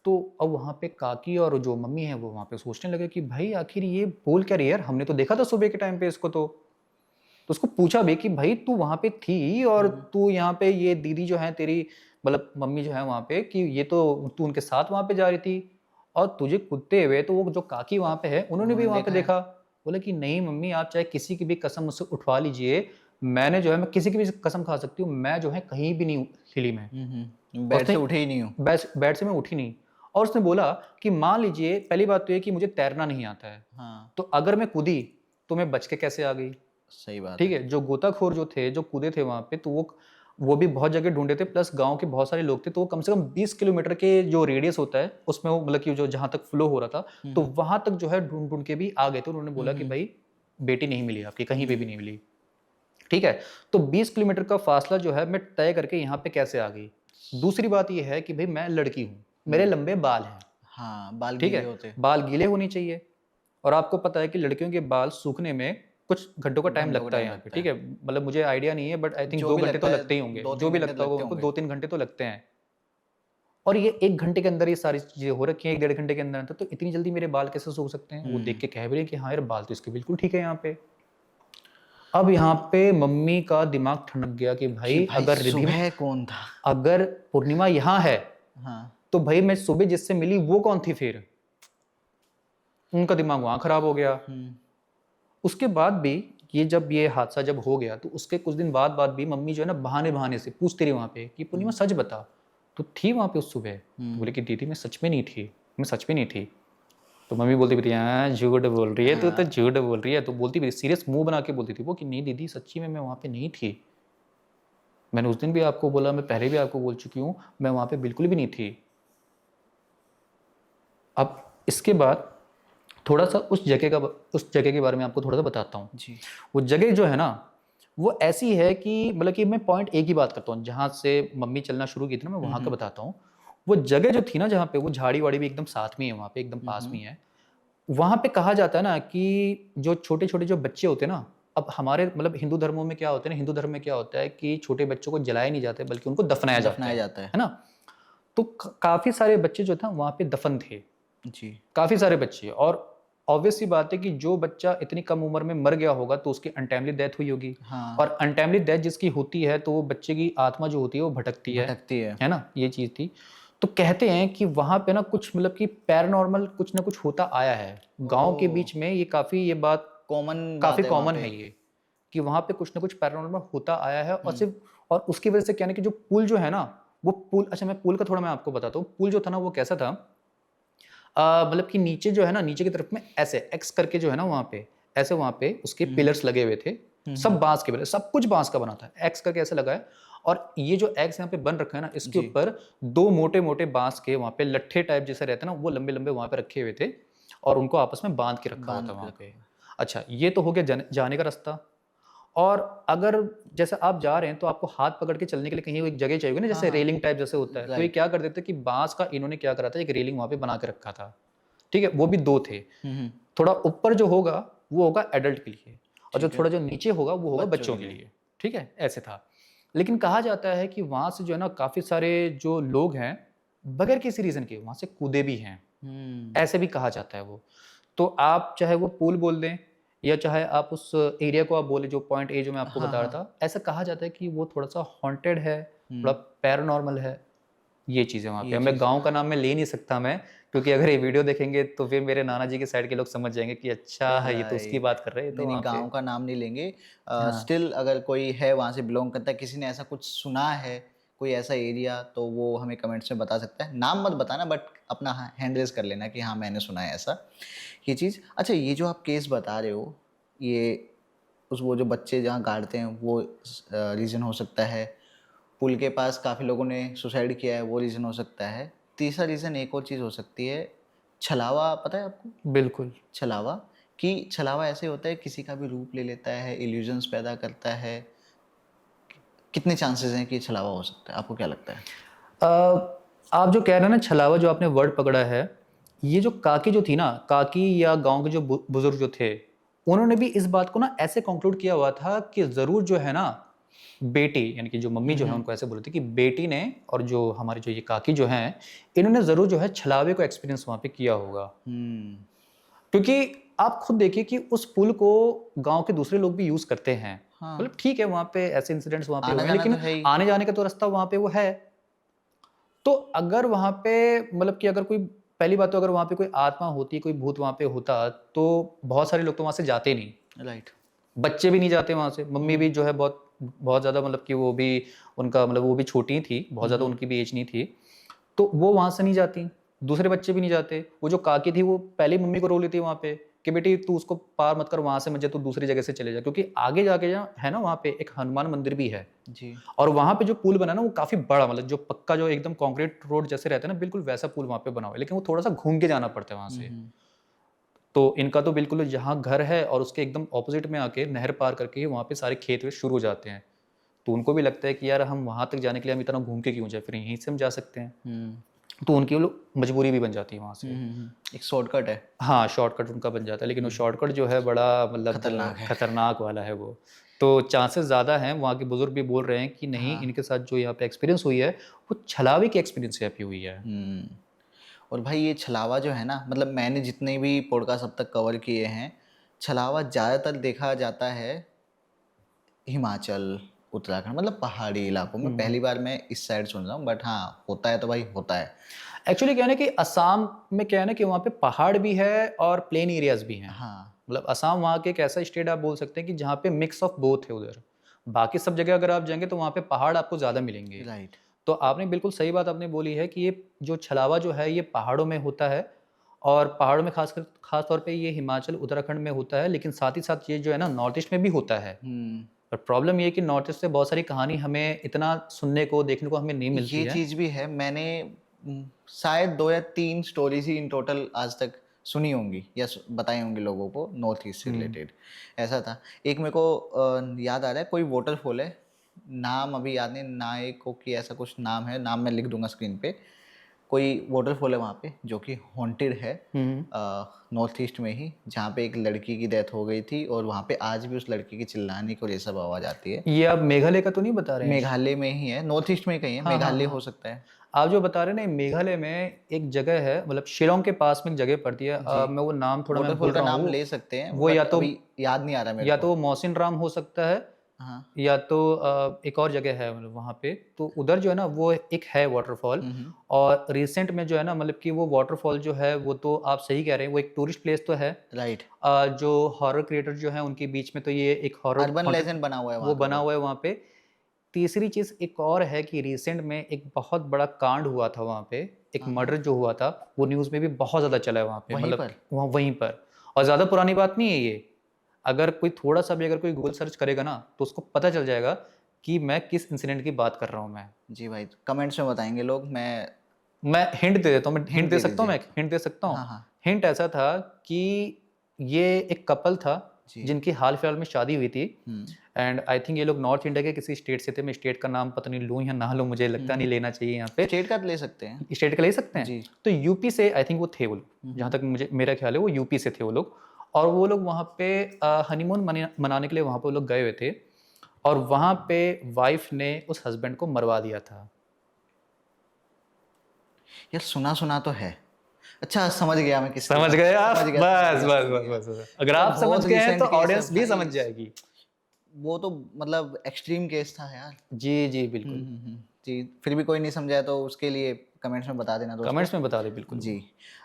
तो अब वहाँ पे काकी और जो मम्मी है वो वहाँ पे सोचने लगे कि भाई आखिर ये बोल क्या रही है यार, हमने तो देखा था सुबह के टाइम पे इसको। तो उसको पूछा भी कि भाई तू वहाँ पे थी और तू यहाँ पे, ये दीदी जो है तेरी, मतलब मम्मी जो है वहाँ पे, कि ये तो तू उनके साथ वहाँ पे जा रही थी और तुझे कूदते हुए तो वो जो काकी वहाँ पे है उन्होंने भी उन्होंने वहाँ पे देखा है। देखा। बोले कि नहीं मम्मी, आप चाहे किसी की भी कसम मुझसे उठवा लीजिए, मैंने जो है, मैं किसी की भी कसम खा सकती हूँ, मैं जो है कहीं भी नहीं हिली मैं। बेड उसने से उठे ही नहीं हूँ। बेड से मैं उठी नहीं। और उसने बोला कि मान लीजिए पहली बात तो ये कि मुझे तैरना नहीं आता है, हाँ। तो अगर मैं कूदी तो मैं बच के कैसे आ गई। सही बात ठीक है। है, जो गोताखोर जो थे, जो कूदे थे वहाँ पे, तो वो भी बहुत जगह ढूंढे थे, प्लस गांव के बहुत सारे लोग थे, तो वो कम से कम 20 किलोमीटर के जो रेडियस होता है उसमें वो, मतलब कि जो जहाँ तक फ्लो हो रहा था, तो वहां तक जो है ढूंढ ढूंढ के भी आ गए थे। उन्होंने बोला कि भाई बेटी नहीं मिली आपकी, कहीं पे भी नहीं मिली। ठीक है। तो 20 किलोमीटर का फासला जो है मैं तय करके यहाँ पे कैसे आ गई। दूसरी बात ये है कि भाई मैं लड़की हूँ, मेरे लंबे बाल हैं, हाँ, बाल ठीक गीले है, होते, बाल गीले होने चाहिए। और आपको पता है कि लड़कियों के बाल सूखने में कुछ घंटों का टाइम घंटों का लगता है टाइम यहाँ पे, लगता ठीक है। है। मतलब मुझे आइडिया नहीं है, बट आई थिंक जो 2 भी घंटे तो लगता है, लगते ही होंगे, जो 2-3 भी घंटे लगता तो होगा लगते उनको होंगे। 2-3 घंटे तो लगते हैं। और ये 1 घंटे के अंदर ये सारी चीज़ें हो रखी हैं, 1 डेढ़ घंटे के अंदर अंदर, तो इतनी जल्दी मेरे बाल कैसे सूख सकते हैं? वो देख के कह भी रहे कि हाँ यार, बाल तो इसके बिल्कुल ठीक है यहाँ पे। अब यहाँ पे मम्मी का दिमाग ठनक गया कि कि भाई भाई अगर रिद्धि, सुबह कौन था? अगर पूर्णिमा यहाँ है, हाँ। तो भाई मैं सुबह जिससे मिली वो कौन थी फिर? उनका दिमाग वहाँ खराब हो गया। उसके बाद भी ये जब ये हादसा जब हो गया, तो उसके कुछ दिन बाद भी मम्मी जो है ना बहाने-बहाने से पूछती रही वहाँ पे कि पूर्णिमा सच बता, तू थी वहाँ पे उस सुबह? तो बोली कि दीदी मैं सच में नहीं थी, मैं सच में नहीं थी। तो मम्मी बोलती थी हाँ झूठ बोल रही है तू, तो झूठ बोल रही है। तो बोलती भी सीरियस मुंह बना के बोलती थी वो कि नहीं दीदी सच्ची में मैं वहाँ पे नहीं थी। मैंने उस दिन भी आपको बोला, मैं पहले भी आपको बोल चुकी हूँ, मैं वहाँ पे बिल्कुल भी नहीं थी। अब इसके बाद थोड़ा सा उस जगह के बारे में आपको थोड़ा सा बताता हूँ। जी। वो जगह जो है ना, वो ऐसी है कि मतलब कि मैं पॉइंट ए की बात करता हूँ, जहाँ से मम्मी चलना शुरू की थी ना, मैं वहाँ का बताता हूँ। वो जगह जो थी ना, जहाँ पे वो झाड़ी-वाड़ी भी एकदम साथ में है, वहाँ पे एकदम पास में ही है। वहाँ पे कहा जाता है ना कि जो छोटे-छोटे जो बच्चे होते हैं ना, अब हमारे मतलब हिंदू धर्मों में क्या होता है ना, हिंदू धर्म में क्या होता है कि छोटे बच्चों को जलाया नहीं जाता है, बल्कि उनको दफनाया जाता दफनाया जाता है। है ना? तो काफ़ी सारे बच्चे जो थे वहाँ पे दफन थे, जी। काफ़ी सारे बच्चे। और ऑब्वियस सी बात है कि जो बच्चा इतनी कम उम्र में मर गया होगा, तो उसकी अनटाइमली डेथ हुई होगी। हाँ, और अनटाइमली डेथ जिसकी होती है, तो वो बच्चे की आत्मा जो होती है वो भटकती भटकती है। है ना? ये चीज़ थी। तो कहते हैं कि वहाँ पे ना कुछ मतलब कि पैरानॉर्मल कुछ ना कुछ होता आया है। गाँव के ओह! बीच में ये काफ़ी ये बात कॉमन काफ़ी बात है वहाँ कॉमन पे। है ये, कि वहाँ पे कुछ ना कुछ पैरानॉर्मल होता आया है। और सिर्फ़ और उसकी वज़ह से क्या है ना कि जो पुल जो है ना, वो पुल, अच्छा मैं पुल का थोड़ा मैं आपको बताता हूँ। पुल जो था ना वो कैसा था, मतलब कि नीचे जो है ना, नीचे की तरफ में ऐसे एक्स करके जो है ना वहाँ पे, ऐसे वहाँ पे उसके पिलर्स लगे हुए थे। सब बाँस के पिलर, सब कुछ बाँस का बना था। एक्स करके ऐसे लगा है। और ये जो एक्स यहाँ पे बन रखा है ना, इसके जी। ऊपर 2 मोटे-मोटे बाँस के वहाँ पे लट्ठे टाइप जैसे रहते हैं ना, वो लंबे-लंबे वहाँ पे रखे हुए थे और उनको आपस में बाँध के रखा हुआ बाँध था के वहाँ रखा पे। हुआ है। अच्छा, ये तो हो गया जाने का रास्ता। और अगर जैसे आप जा रहे हैं, तो आपको हाथ पकड़ के चलने के लिए कहीं एक जगह चाहिए होगी ना, हाँ, जैसे हाँ। रेलिंग टाइप जैसे होता है। तो ये राइट। क्या कर देते कि बाँस का इन्होंने क्या करा था, एक रेलिंग वहाँ पे बना के रखा था। ठीक है? वो भी 2 थे। थोड़ा ऊपर जो होगा, वो होगा एडल्ट के लिए, और जो ठीक है। थोड़ा जो नीचे होगा, वो होगा बच्चों के लिए। ठीक है? ऐसे था। लेकिन कहा जाता है कि वहाँ से जो है ना, काफ़ी सारे जो लोग हैं, बगैर किसी रीज़न के वहाँ से कूदे भी हैं। हुँ। ऐसे भी कहा जाता है वो। तो आप चाहे वो पूल बोल दें, या चाहे आप उस एरिया को आप बोले, जो पॉइंट ए जो मैं आपको हाँ, बता रहा हाँ। था, ऐसा कहा जाता है कि वो थोड़ा-सा हॉन्टेड है, थोड़ा हुँ। पैरानॉर्मल है। ये चीज़ है वहाँ पे। ये अब मैं चीज़ गाँव का नाम मैं ले नहीं सकता मैं, क्योंकि अगर ये वीडियो देखेंगे तो फिर मेरे नाना जी के साइड के लोग समझ जाएँगे कि अच्छा है, ये तो उसकी राइट। बात कर रहे हैं, ये तो नहीं, नहीं, वहाँ पे। गाँव का नाम नहीं लेंगे। हाँ, स्टिल अगर कोई है वहाँ से बिलॉन्ग करता है, किसी ने ऐसा कुछ सुना है, कोई ऐसा एरिया, तो वो हमें कमेंट्स में बता सकता है। नाम मत बताना, बट अपना हैंड रेज़ कर लेना कि हाँ, मैंने सुना है ऐसा, ये चीज़। अच्छा, ये जो आप केस बता रहे हो, ये वो जो बच्चे जहाँ गाड़ते हैं, वो रीज़न हो सकता है। पुल के पास काफ़ी लोगों ने सुसाइड किया है, वो रीज़न हो सकता है। तीसरा रीज़न एक और चीज़ हो सकती है, छलावा, पता है आपको? बिल्कुल। छलावा, कि छलावा ऐसे होता है, किसी का भी रूप ले लेता है, इल्यूजन्स पैदा करता है। कितने चांसेस हैं कि ये छलावा हो सकता है? आपको क्या लगता है? आप जो कह रहे हैं ना छलावा, जो आपने वर्ड पकड़ा है, ये जो काकी जो थी ना, काकी या गाँव के जो बुज़ुर्ग जो थे, उन्होंने भी इस बात को ना ऐसे कंक्लूड किया हुआ था कि ज़रूर जो है ना, बेटी यानी कि जो मम्मी जो है उनको ऐसे बोले थे कि बेटी ने, और जो हमारी जो ये काकी जो हैं, इन्होंने ज़रूर जो है छलावे को एक्सपीरियंस वहाँ पे किया होगा। हुँ। क्योंकि आप खुद देखिए कि उस पुल को गाँव के दूसरे लोग भी यूज़ करते हैं। हाँ, मतलब ठीक है, वहाँ पे ऐसे इंसिडेंट्स वहाँ पे हुए हैं, आना-जाना तो लेकिन है ही। आने-जाने का तो रास्ता वहाँ पे वो है। तो अगर वहाँ पे मतलब कि अगर कोई, पहली बात तो अगर वहाँ पे कोई आत्मा होती, कोई भूत वहाँ पे होता, तो बहुत सारे लोग तो वहाँ से जाते नहीं। राइट। बच्चे भी नहीं जाते वहाँ से, मम्मी भी जो है बहुत बहुत ज़्यादा, मतलब कि वो भी उनका मतलब वो भी छोटी थी, बहुत ज़्यादा उनकी भी एज नहीं थी। तो वो वहाँ से नहीं जाती, दूसरे बच्चे भी नहीं जाते। वो जो काकी थी वो पहले ही मम्मी को रो लेती है वहाँ पे कि बेटी तू उसको पार मत कर, वहाँ से मत जा, तू दूसरी जगह से चले जा। क्योंकि आगे जाके जहाँ है ना, वहाँ पे एक हनुमान मंदिर भी है। जी। और वहाँ पे जो पुल बना ना, वो काफ़ी बड़ा, मतलब जो पक्का जो एकदम कंक्रीट रोड जैसे रहता है ना, बिल्कुल वैसा पुल वहाँ पे बना हुआ है, लेकिन वो थोड़ा-सा घूम के जाना पड़ता है वहाँ से। तो इनका तो बिल्कुल जहाँ घर है और उसके एकदम ऑपोजिट में आके नहर पार करके वहाँ पे सारे खेत वेत शुरू हो जाते हैं। तो उनको भी लगता है कि यार हम वहाँ तक जाने के लिए हम इतना घूम के क्यों जाए, फिर यहीं से हम जा सकते हैं। तो उनकी वो लोग मजबूरी भी बन जाती है वहाँ से। एक शॉर्टकट है। हाँ, शॉर्टकट उनका बन जाता है, लेकिन वो शॉर्टकट जो है बड़ा मतलब खतरनाक है। खतरनाक वाला है वो। तो चांसेस ज़्यादा हैं, वहाँ के बुजुर्ग भी बोल रहे हैं कि नहीं, हाँ। इनके साथ जो यहाँ पे एक्सपीरियंस हुई है वो छलावे की एक्सपीरियंस से अभी हुई है। और भाई ये छलावा जो है ना, मतलब मैंने जितने भी पॉडकास्ट अब तक कवर किए हैं, छलावा ज़्यादातर देखा जाता है हिमाचल, उत्तराखंड, मतलब पहाड़ी इलाकों में। पहली बार मैं इस साइड सुन रहा हूँ, बट हाँ होता है तो भाई होता है। एक्चुअली क्या है ना कि असम में क्या है ना कि वहाँ पे पहाड़ भी है और प्लेन एरियाज भी हैं। हाँ मतलब असम वहाँ के एक ऐसा स्टेट आप बोल सकते हैं कि जहाँ पे मिक्स ऑफ बोथ है उधर। बाकी सब जगह अगर आप जाएंगे तो वहाँ पे पहाड़ आपको ज़्यादा मिलेंगे। राइट। तो आपने बिल्कुल सही बात आपने बोली है कि ये जो छलावा जो है ये पहाड़ों में होता है, और पहाड़ों में खास तौर पे ये हिमाचल उत्तराखंड में होता है, लेकिन साथ ही साथ ये जो है ना नॉर्थ ईस्ट में भी होता है। पर प्रॉब्लम ये है कि नॉर्थ ईस्ट से बहुत सारी कहानी हमें इतना सुनने को देखने को हमें नहीं मिलती ये है। चीज़ भी है। मैंने शायद 2 या 3 स्टोरीज ही इन टोटल आज तक सुनी होंगी या बताई होंगी लोगों को नॉर्थ ईस्ट से रिलेटेड। ऐसा था, एक मेरे को याद आ रहा है, कोई वाटरफॉल है, नाम अभी याद नहीं, नायको की ऐसा कुछ नाम है, नाम मैं लिख दूंगा स्क्रीन पे। कोई वाटरफॉल है वहाँ पे जो कि हॉन्टेड है, नॉर्थ ईस्ट में ही, जहाँ पे एक लड़की की डेथ हो गई थी, और वहाँ पे आज भी उस लड़की की चिल्लाने की और ये सब आवाज़ आती है। ये आप मेघालय का तो नहीं बता रहे हैं? मेघालय में ही है, नॉर्थ ईस्ट में ही कहीं है, हाँ, हाँ, मेघालय हाँ। हो सकता है। आप जो बता रहे हैं ना, मेघालय में एक जगह है, मतलब शिलोंग के पास में एक जगह पड़ती है। जी। मैं वो नाम थोड़ा मैं भूल वाटरफॉल का रहा नाम हूँ। ले सकते हैं, वो या बट तो अभी याद नहीं आ रहा मेरे को। वो मौसिन राम हो सकता है, हाँ। या तो एक और जगह है मतलब वहाँ पे। तो उधर जो है ना वो एक है वाटरफॉल। और रिसेंट में जो है ना मतलब कि वो वाटरफॉल जो है वो तो आप सही कह रहे हैं, वो एक टूरिस्ट प्लेस तो है। राइट। जो हॉरर क्रिएटर जो है उनके बीच में तो ये एक हॉरर अर्बन लेजेंड बना हुआ है वो वहाँ का बना वो। हुआ है वहाँ पे। तीसरी चीज़ एक और है कि रिसेंट में एक बहुत बड़ा कांड हुआ था वहाँ पे, एक मर्डर जो हुआ था वो न्यूज़ में भी बहुत ज़्यादा चला है वहाँ पे, वहीं मतलब पर? वहाँ वहीं पर। और ज़्यादा पुरानी बात नहीं है ये। अगर कोई थोड़ा-सा भी अगर कोई गूगल सर्च करेगा ना तो उसको पता चल जाएगा कि मैं किस इंसिडेंट की बात कर रहा हूँ मैं। जी भाई, कमेंट्स में बताएंगे लोग। मैं हिंट दे देता हूँ, मैं हिंट हिंट दे दे सकता हूँ, दीजिए। मैं हिंट दे सकता हूँ। हाँ हाँ। हिंट ऐसा था कि ये एक कपल था जी। जिनकी हाल फिलहाल में शादी हुई थी। एंड आई थिंक ये लोग नॉर्थ इंडिया के किसी स्टेट से थे। मैं स्टेट का नाम पता नहीं लूँ या ना लूँ, मुझे लगता नहीं लेना चाहिए यहाँ पे। स्टेट का ले सकते हैं। स्टेट का ले सकते हैं। जी। तो यूपी से आई थिंक वो थे वो लोग, जहाँ तक मुझे मेरा ख्याल है वो यूपी से थे वो लोग। और वो लोग वहाँ पे हनीमून मनाने के लिए वहाँ पे वो लोग गए हुए थे, और वहाँ पे वाइफ ने उस हस्बैंड को मरवा दिया था। यार सुना सुना तो है। अच्छा, समझ गया मैं किसकी समझ बात। गए आप? समझ गया, बस समझ गया, बस समझ बस गया। बस बस। अगर यार आप समझ बहुत गए हैं रिसेंट तो केस है ऑडियंस भी भाई। समझ जाएगी। वो तो मतलब एक्सट्रीम केस था यार। जी जी बिल्कुल। जी, फिर भी कोई नहीं समझा तो उसके लिए कमेंट्स में बता देना दोस्तों। कमेंट्स में बता दे बिल्कुल। जी।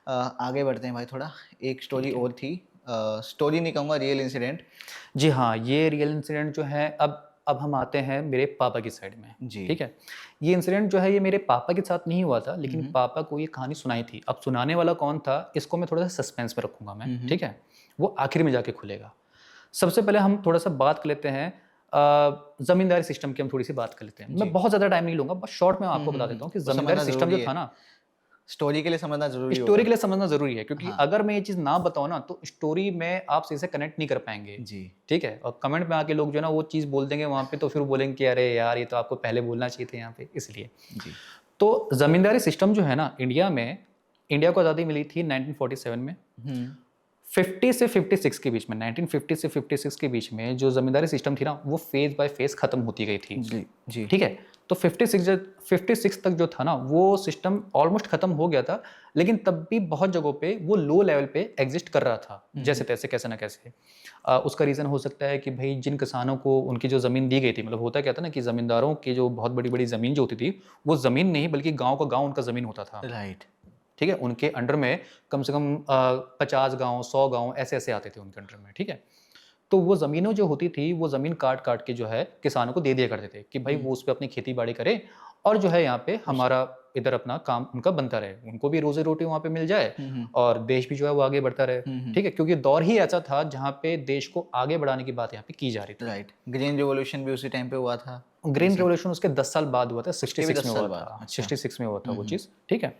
आगे बढ़ते हैं भाई थोड़ा। एक स्टोरी और थी, स्टोरी नहीं कहूँगा, रियल इंसिडेंट। जी हाँ, ये रियल इंसिडेंट जो है, अब हम आते हैं मेरे पापा की साइड में। जी। ठीक है, ये इंसिडेंट जो है ये मेरे पापा के साथ नहीं हुआ था, लेकिन पापा को ये कहानी सुनाई थी। अब सुनाने वाला कौन था इसको मैं थोड़ा सा सस्पेंस में रखूंगा मैं, ठीक है, वो आखिर में जाके खुलेगा। सबसे पहले हम थोड़ा सा बात कर लेते हैं जमींदारी सिस्टम की, हम थोड़ी सी बात कर लेते हैं। मैं बहुत ज़्यादा टाइम नहीं लूँगा, बस शॉर्ट में आपको बता देता हूँ कि जमींदारी सिस्टम जो था ना, स्टोरी के लिए समझना जरूरी स्टोरी के लिए समझना जरूरी है, क्योंकि अगर मैं ये चीज़ ना बताऊँ ना तो स्टोरी में आप सही से कनेक्ट नहीं कर पाएंगे। जी। ठीक है, और कमेंट में आके लोग जो है ना वो चीज़ बोल देंगे वहाँ पे, तो फिर बोलेंगे कि अरे यार ये तो आपको पहले बोलना चाहिए था यहाँ पे, इसलिए। जी। तो जमींदारी सिस्टम जो है ना इंडिया में, इंडिया को आज़ादी मिली थी 1947 में। 50 से 56 के बीच में, 1950 से 56 के बीच में जो जमींदारी सिस्टम थी ना वो फेज बाय फेज खत्म होती गई थी। जी। जी। ठीक है, तो 56 तक जो था ना वो सिस्टम ऑलमोस्ट खत्म हो गया था, लेकिन तब भी बहुत जगहों पे वो लो लेवल पे एग्जिस्ट कर रहा था, जैसे तैसे कैसे ना कैसे। उसका रीज़न हो सकता है कि भाई जिन किसानों को उनकी जो ज़मीन दी गई थी, मतलब होता क्या था ना कि ज़मींदारों की जो बहुत बड़ी बड़ी ज़मीन जो होती थी वो ज़मीन नहीं बल्कि गाँव का गाँव उनका ज़मीन होता था। राइट। ठीक है, उनके अंडर में कम से कम 50 गाँव 100 गाँव ऐसे ऐसे आते थे उनके अंडर में। ठीक है, तो वो ज़मीनें जो होती थी वो ज़मीन काट काट के जो है किसानों को दे दिया करते थे कि भाई वो उस पर अपनी खेती बाड़ी करे, और जो है यहाँ पे हमारा इधर अपना काम उनका बनता रहे, उनको भी रोजी रोटी वहाँ पे मिल जाए और देश भी जो है वो आगे बढ़ता रहे। ठीक है, क्योंकि दौर ही ऐसा था जहाँ पे देश को आगे बढ़ाने की बात यहाँ पे की जा रही थी। राइट। ग्रीन रिवॉल्यूशन भी उसी टाइम पे हुआ था। ग्रीन रिवॉल्यूशन उसके 10 साल बाद हुआ था, 66 में 10 साल हुआ बाद। था। अच्छा। 66 में हुआ था वो चीज़। ठीक है,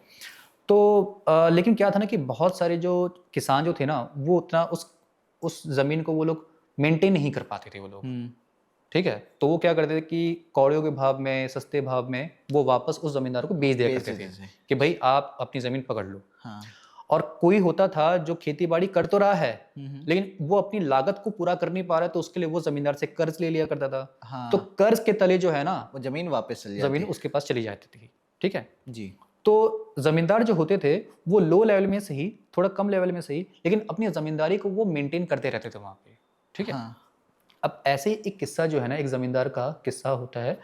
तो लेकिन क्या था ना कि बहुत सारे जो किसान जो थे ना, वो उतना उस ज़मीन को वो लोग मेंटेन नहीं कर पाते थे वो लोग, ठीक है? तो वो क्या करते थे कि कौड़ियों के भाव में, सस्ते भाव में वो वापस उस ज़मींदार को बेच दिया बेच करते थे देते थे। कि भाई आप अपनी ज़मीन पकड़ लो। हाँ। और कोई होता था जो खेती-बाड़ी कर तो रहा है, लेकिन वो अपनी लागत को पूरा कर नहीं पा रहा है, तो उसके लिए वो ज़मींदार से कर्ज़ ले लिया करता था। हाँ। तो कर्ज़ के तले जो है ना, वो ज़मीन वापस चली ज़मीन जाती। उसके पास चली जाती थी, ठीक है? जी। तो ज़मींदार जो होते थे, वो लो लेवल में सही, थोड़ा कम लेवल में सही, लेकिन अपनी ज़मींदारी को वो मेंटेन करते रहते थे वहाँ पे, ठीक है? हाँ। अब ऐसे ही एक किस्सा जो है ना, एक ज़मींदार का किस्सा होता है।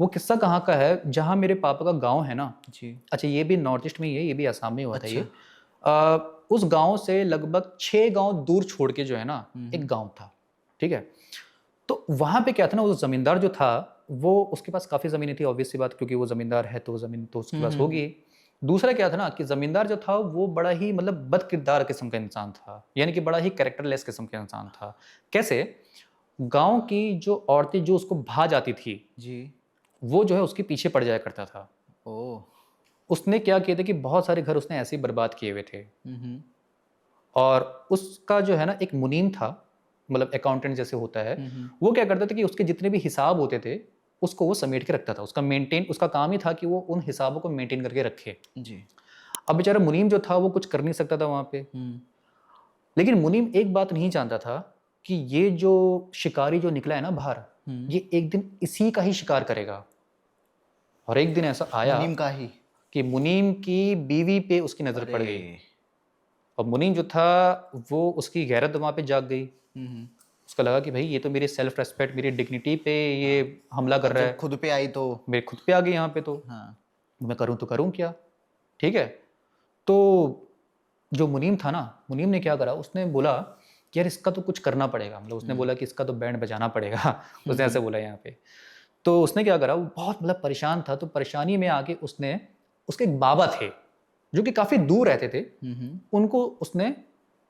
वो किस्सा कहाँ का है, जहाँ मेरे पापा का गाँव है ना, जी। अच्छा ये भी नॉर्थ ईस्ट में ही है, ये भी असम में हुआ था ये। अच्छा। उस गाँव से लगभग 6 गाँव दूर छोड़ के जो है ना, एक गाँव था, ठीक है? तो वहाँ पे क्या था ना, वो ज़मींदार जो था, वो उसके पास काफ़ी ज़मीनें थी, ऑब्वियस सी बात, क्योंकि वो ज़मींदार है तो ज़मीन तो उसके पास होगी ही। दूसरा क्या था ना कि ज़मींदार जो था वो बड़ा ही मतलब बदकिरदार किस्म का इंसान था, यानी कि बड़ा ही कैरेक्टरलेस किस्म का इंसान था। कैसे? गाँव की जो औरतें जो उसको भा जाती थी, जी। वो जो है उसके पीछे पड़ जाया करता था। ओह! उसने क्या किए थे कि बहुत सारे घर उसने ऐसे ही बर्बाद किए हुए थे। हुँ। और उसका जो है ना एक मुनीम था, मतलब अकाउंटेंट जैसे होता है, वो क्या करता था कि उसके जितने भी हिसाब होते थे, उसको वो समेट के रखता था। उसका काम ही था कि वो उन हिसाबों को मेंटेन करके रखे। जी। अब बेचारा मुनीम जो था वो कुछ कर नहीं सकता था वहाँ पे। हुँ। लेकिन मुनीम एक बात नहीं जानता था कि ये जो शिकारी जो निकला है ना बाहर, ये एक दिन इसी का ही शिकार करेगा। और एक दिन ऐसा आया मुनीम का ही। कि मुनीम की बीवी पे उसकी नज़र पड़ गई। अरे! और मुनीम जो था वो उसकी गैरत वहाँ पे जाग गई। हुँ। उसको लगा कि भाई ये तो मेरी सेल्फ रेस्पेक्ट, मेरी डिग्निटी पे ये हमला कर अब रहा जब है। खुद पे आई तो मेरे खुद पे आ गई यहाँ पे तो हाँ। मैं करूँ तो करूँ क्या? ठीक है? तो जो मुनीम था ना, मुनीम ने क्या करा, उसने बोला कि यार इसका तो कुछ करना पड़ेगा। मतलब उसने बोला कि इसका तो बैंड बजाना पड़ेगा। उसने ऐसे बोला यहाँ पे। तो उसने क्या करा, वो बहुत मतलब परेशान था, तो परेशानी में आके उसने, उसके एक बाबा थे, जो कि काफ़ी दूर रहते थे, उनको उसने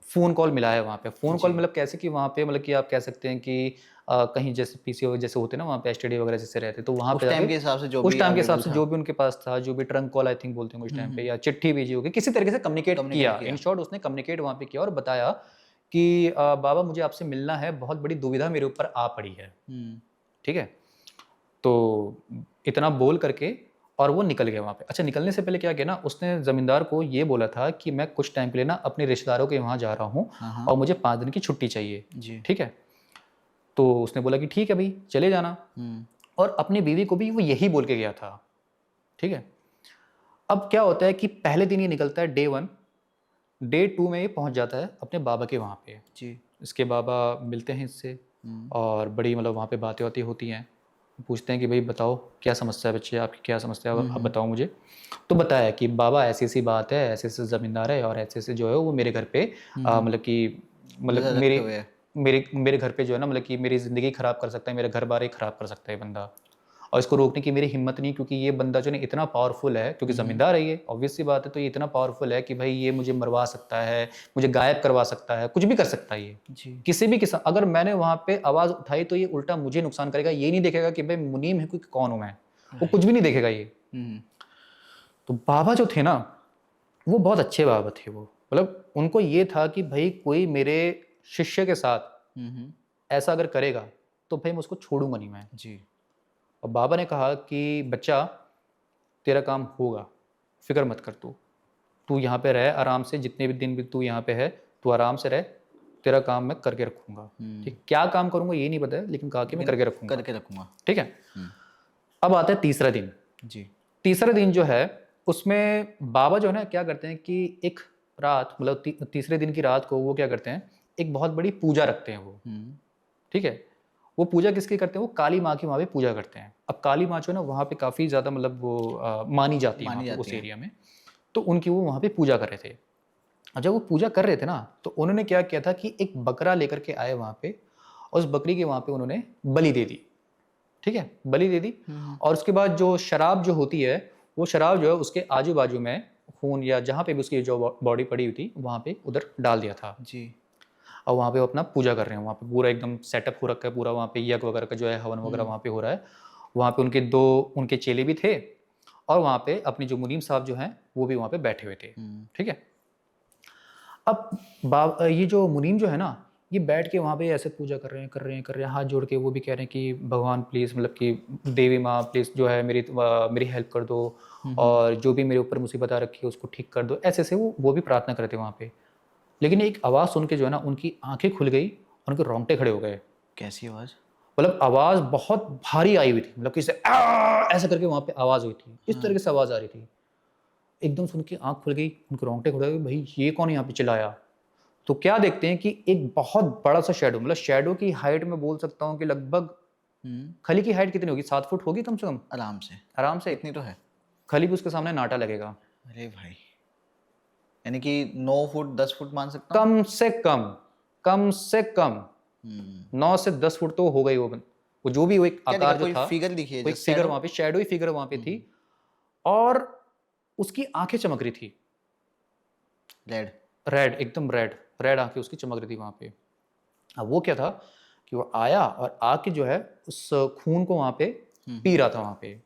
फ़ोन कॉल मिलाया वहाँ पे। फ़ोन कॉल जी। मतलब कैसे कि वहाँ पे मतलब कि आप कह सकते हैं कि कहीं जैसे पीसीओ जैसे होते हैं ना वहाँ पे, एसटीडी वगैरह जैसे रहते, तो वहाँ पे उस टाइम जाके के हिसाब से जो उस भी टाइम के हिसाब अवेलेबल से था। जो भी उनके पास था, जो भी ट्रंक कॉल आई थिंक बोलते हैं उस टाइम पे, या चिट्ठी भेजी होगी, किसी तरीके से कम्युनिकेट कम्युनिकेट किया। किया। इन शॉर्ट उसने कम्युनिकेट वहाँ पे किया और बताया कि बाबा मुझे आपसे मिलना है, बहुत बड़ी दुविधा मेरे ऊपर आ पड़ी है। हुँ। ठीक है? तो इतना बोल करके और वो निकल गया वहाँ पे। अच्छा निकलने से पहले क्या किया ना, उसने ज़मींदार को ये बोला था कि मैं कुछ टाइम के लिए ना अपने रिश्तेदारों के वहाँ जा रहा हूँ हाँ, हाँ। और मुझे 5 दिन की छुट्टी चाहिए। जी। ठीक है? तो उसने बोला कि ठीक है भई, चले जाना। हुँ। और अपनी बीवी को भी वो यही बोल के गया था। ठीक है? अब क्या होता है कि पहले दिन ये निकलता है डे 1, डे 2 में ये पहुँच जाता है अपने बाबा के वहाँ पे। जी। इसके बाबा मिलते हैं इससे हुँ। और बड़ी मतलब वहाँ पे बातें-वातें होती हैं। पूछते हैं कि भई बताओ क्या समस्या है बच्चे, आपकी क्या समस्या है, आप बताओ मुझे। तो बताया कि बाबा ऐसी-ऐसी बात है, ऐसे-ऐसे ज़मींदार है और ऐसे-ऐसे जो है वो मेरे घर पे मतलब कि मतलब नज़र रखे हुए है। मेरे मेरे घर पे जो है ना मतलब कि मेरी ज़िंदगी ख़राब कर सकता है, मेरा घर-बार ही ख़राब कर सकता है ये बंदा। और इसको रोकने की मेरी हिम्मत नहीं, क्योंकि ये बंदा जो है ना इतना पावरफुल है, क्योंकि ज़मींदार है ये, ऑब्वियस सी बात है, तो ये इतना पावरफुल है कि भाई ये मुझे मरवा सकता है, मुझे गायब करवा सकता है, कुछ भी कर सकता है ये। जी। किसी भी किस्म, अगर मैंने वहाँ पे आवाज़ उठाई तो ये उल्टा मुझे नुकसान करेगा, ये नहीं देखेगा कि भाई मुनीम है कोई, कौन हूँ मैं। वो कुछ भी नहीं देखेगा ये। हुँ। तो बाबा जो थे ना, वो बहुत अच्छे बाबा थे वो। मतलब उनको ये था कि भई कोई मेरे शिष्य के साथ हुँ। ऐसा अगर करेगा, तो भई मैं उसको छोड़ूँगा नहीं मैं। जी। और बाबा ने कहा कि बच्चा तेरा काम होगा, फ़िक्र मत कर तू। तू यहाँ पे रह आराम से, जितने भी दिन भी तू यहाँ पे है, तू आराम से रह, तेरा काम मैं करके रखूँगा। हुँ। ठीक, क्या काम करूँगा ये नहीं पता है, लेकिन कहा कि मैं लेकिन करके रखूँगा। करके रखूँगा। ठीक है? हुँ। अब आता है तीसरा दिन। जी। तीसरा दिन जो है, उसमें बाबा जो है ना क्या करते हैं कि एक रात मतलब तीसरे दिन की रात को वो क्या करते हैं, एक बहुत बड़ी पूजा रखते हैं वो। हुँ। ठीक है? वो पूजा किसकी करते हैं? वो काली माँ की वहाँ पे पूजा करते हैं। अब काली माँ जो है ना वहाँ पे काफ़ी ज़्यादा मतलब वो मानी जाती है वहाँ मानी पे जाती उस हैं। एरिया में। तो उनकी वो वहाँ पे पूजा कर रहे थे। और जब वो पूजा कर रहे थे ना, तो उन्होंने क्या किया था कि एक बकरा लेकर के आए वहाँ पे और उस बकरी के वहाँ पे उन्होंने बलि दे दी। ठीक है? बलि दे दी और उसके बाद जो शराब जो होती है, वो शराब जो है उसके आजू-बाजू में खून या जहाँ पे भी उसकी जो बॉडी पड़ी हुई थी, वहाँ पे उधर डाल दिया था। जी। और वहाँ पे वो अपना पूजा कर रहे हैं, वहाँ पे पूरा एकदम सेटअप हो रखा है, पूरा वहाँ पे यज्ञ वगैरह का जो है हवन वगैरह वहाँ पे हो रहा है। वहाँ पे उनके 2 उनके चेले भी थे और वहाँ पे अपनी जो मुनीम साहब जो हैं वो भी वहाँ पे बैठे हुए थे, ठीक है। अब ये जो मुनीम जो है ना, ये बैठ के वहाँ पे ऐसे पूजा कर रहे हैं, हाथ जोड़ के वो भी कह रहे हैं कि भगवान प्लीज़, मतलब कि देवी माँ प्लीज़ जो है मेरी हेल्प कर दो, और जो भी मेरे ऊपर मुसीबत आ रखी है उसको ठीक कर दो, ऐसे वो भी प्रार्थना करते वहाँ पे। लेकिन एक आवाज़ सुन के जो है ना, उनकी आंखें खुल गई और उनके रोंगटे खड़े हो गए। कैसी आवाज़? मतलब आवाज़ बहुत भारी आई हुई थी, मतलब कि ऐसे करके वहाँ पे आवाज़ हुई थी, इस तरीके से आवाज़ आ रही थी। एकदम सुन के आँख खुल गई, उनके रोंगटे खड़े हो गए, भाई ये कौन यहाँ पे चिल्लाया? तो क्या देखते हैं कि एक बहुत बड़ा सा शैडो, मतलब शैडो की हाइट में बोल सकता हूँ कि लगभग, खली की हाइट कितनी होगी, 7 फुट होगी कम से कम, आराम से। इतनी तो है। खली भी उसके सामने नाटा लगेगा। अरे भाई, यानी कि 9 फुट 10 फुट मान सकता हूँ। कम से कम 9 से 10 फुट तो हो गई वो जो भी वो एक आकार जो था, फिगर दिखी है, कोई फिगर वहां पे, शैडो ही फिगर वहां पे थी, और उसकी आंखें चमक रही थी, रेड एकदम रेड आंखें उसकी चमक रही थी वहां पे। अब वो क्या था कि वो आया और आके जो है उस खून को वहां पे पी रहा था वहां पे,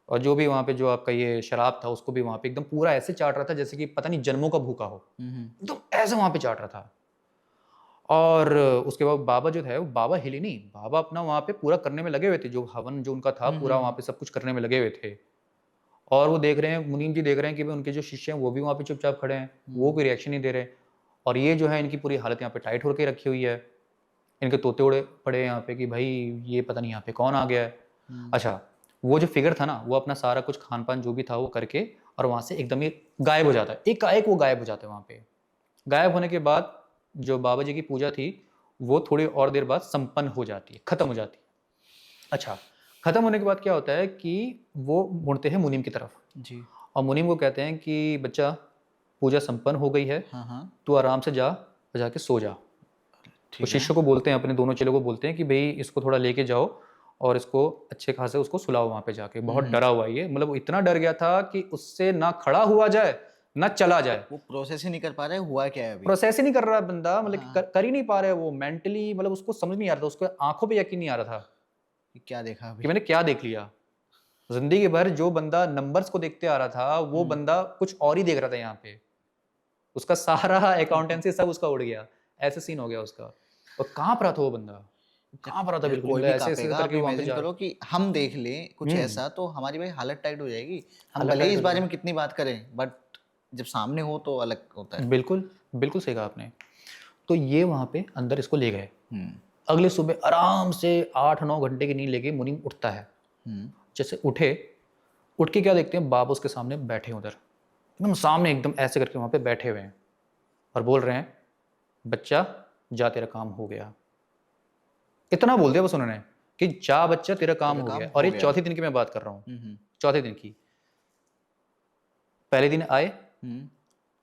और जो भी वहां पे जो आपका ये शराब था उसको भी वहां पे एकदम पूरा ऐसे चाट रहा था जैसे कि पता नहीं जन्मों का भूखा हो, एकदम ऐसे वहां पे चाट रहा था। और उसके बाद बाबा जो है, वो बाबा हिले नहीं, बाबा अपना वहां पे पूरा करने में लगे हुए थे, जो हवन जो उनका था पूरा वहां पे सब कुछ करने में लगे हुए थे। और वो देख रहे हैं, मुनीम जी देख रहे हैं कि भाई उनके जो शिष्य हैं वो भी वहां पे चुपचाप खड़े हैं, वो कोई रिएक्शन नहीं दे रहे, और ये जो है इनकी पूरी हालत यहाँ पे टाइट होकर रखी हुई है, इनके तोते उड़े पड़े हैं यहाँ पे कि भाई ये पता नहीं यहाँ पे कौन आ गया है। अच्छा, वो जो फिगर था ना, वो अपना सारा कुछ खान पान जो भी था वो करके और वहां से एकदम ही गायब हो जाता है, एक वो गायब हो जाता है। वहां पे गायब होने के बाद जो बाबा जी की पूजा थी वो थोड़ी और देर बाद संपन्न हो जाती है, खत्म हो जाती है। अच्छा, खत्म होने के बाद क्या होता है कि वो मुड़ते हैं मुनीम की तरफ जी, और मुनीम को कहते हैं कि बच्चा, पूजा संपन्न हो गई है, तू आराम से जाके सो जा। तो शिष्य को बोलते हैं, अपने दोनों चेलों को बोलते हैं कि भाई इसको थोड़ा लेके जाओ और इसको अच्छे खासे उसको सुलाओ वहां पे जाके। बहुत डरा हुआ ये, मतलब इतना डर गया था कि उससे ना खड़ा हुआ जाए ना चला जाए। वो प्रोसेस ही नहीं कर पा रहे, हुआ क्या है अभी? प्रोसेस ही नहीं कर रहा बंदा, मतलब कर ही नहीं पा रहा है वो मेंटली, मतलब उसको समझ नहीं आ रहा था, उसको आंखों पे यकीन नहीं आ रहा था क्या देखा अभी? कि मैंने क्या देख लिया। जिंदगी भर जो बंदा नंबर्स को देखते आ रहा था वो बंदा कुछ और ही देख रहा था यहाँ पे, उसका सारा अकाउंटेंसी सब उसका उड़ गया, ऐसे सीन हो गया उसका। और कांप रहा था वो बंदा, कांप रहा था बिल्कुल, कोई भी ऐसे कांपेगा। करके आप वहां पे इमेजिन करो कि हम देख लें कुछ ऐसा, तो हमारी भाई हालत टाइट हो जाएगी। हम भले ही इस बारे में कितनी बात करें, बट जब सामने हो तो अलग होता है। बिल्कुल बिल्कुल सही कहा आपने। तो ये वहां पे अंदर इसको ले गए। अगले सुबह आराम से 8-9 घंटे की नींद लेके मुनीम उठता है। जैसे उठ के क्या देखते हैं, बाबा उसके सामने बैठे उधर, एकदम सामने, एकदम ऐसे करके वहां पे बैठे हुए हैं और बोल रहे हैं, बच्चा जा तेरा काम हो गया। इतना बोल दिया बस उन्होंने कि जा बच्चा तेरा काम हो गया। और ये चौथे दिन की मैं बात कर रहा हूँ, चौथे दिन की। पहले दिन आए,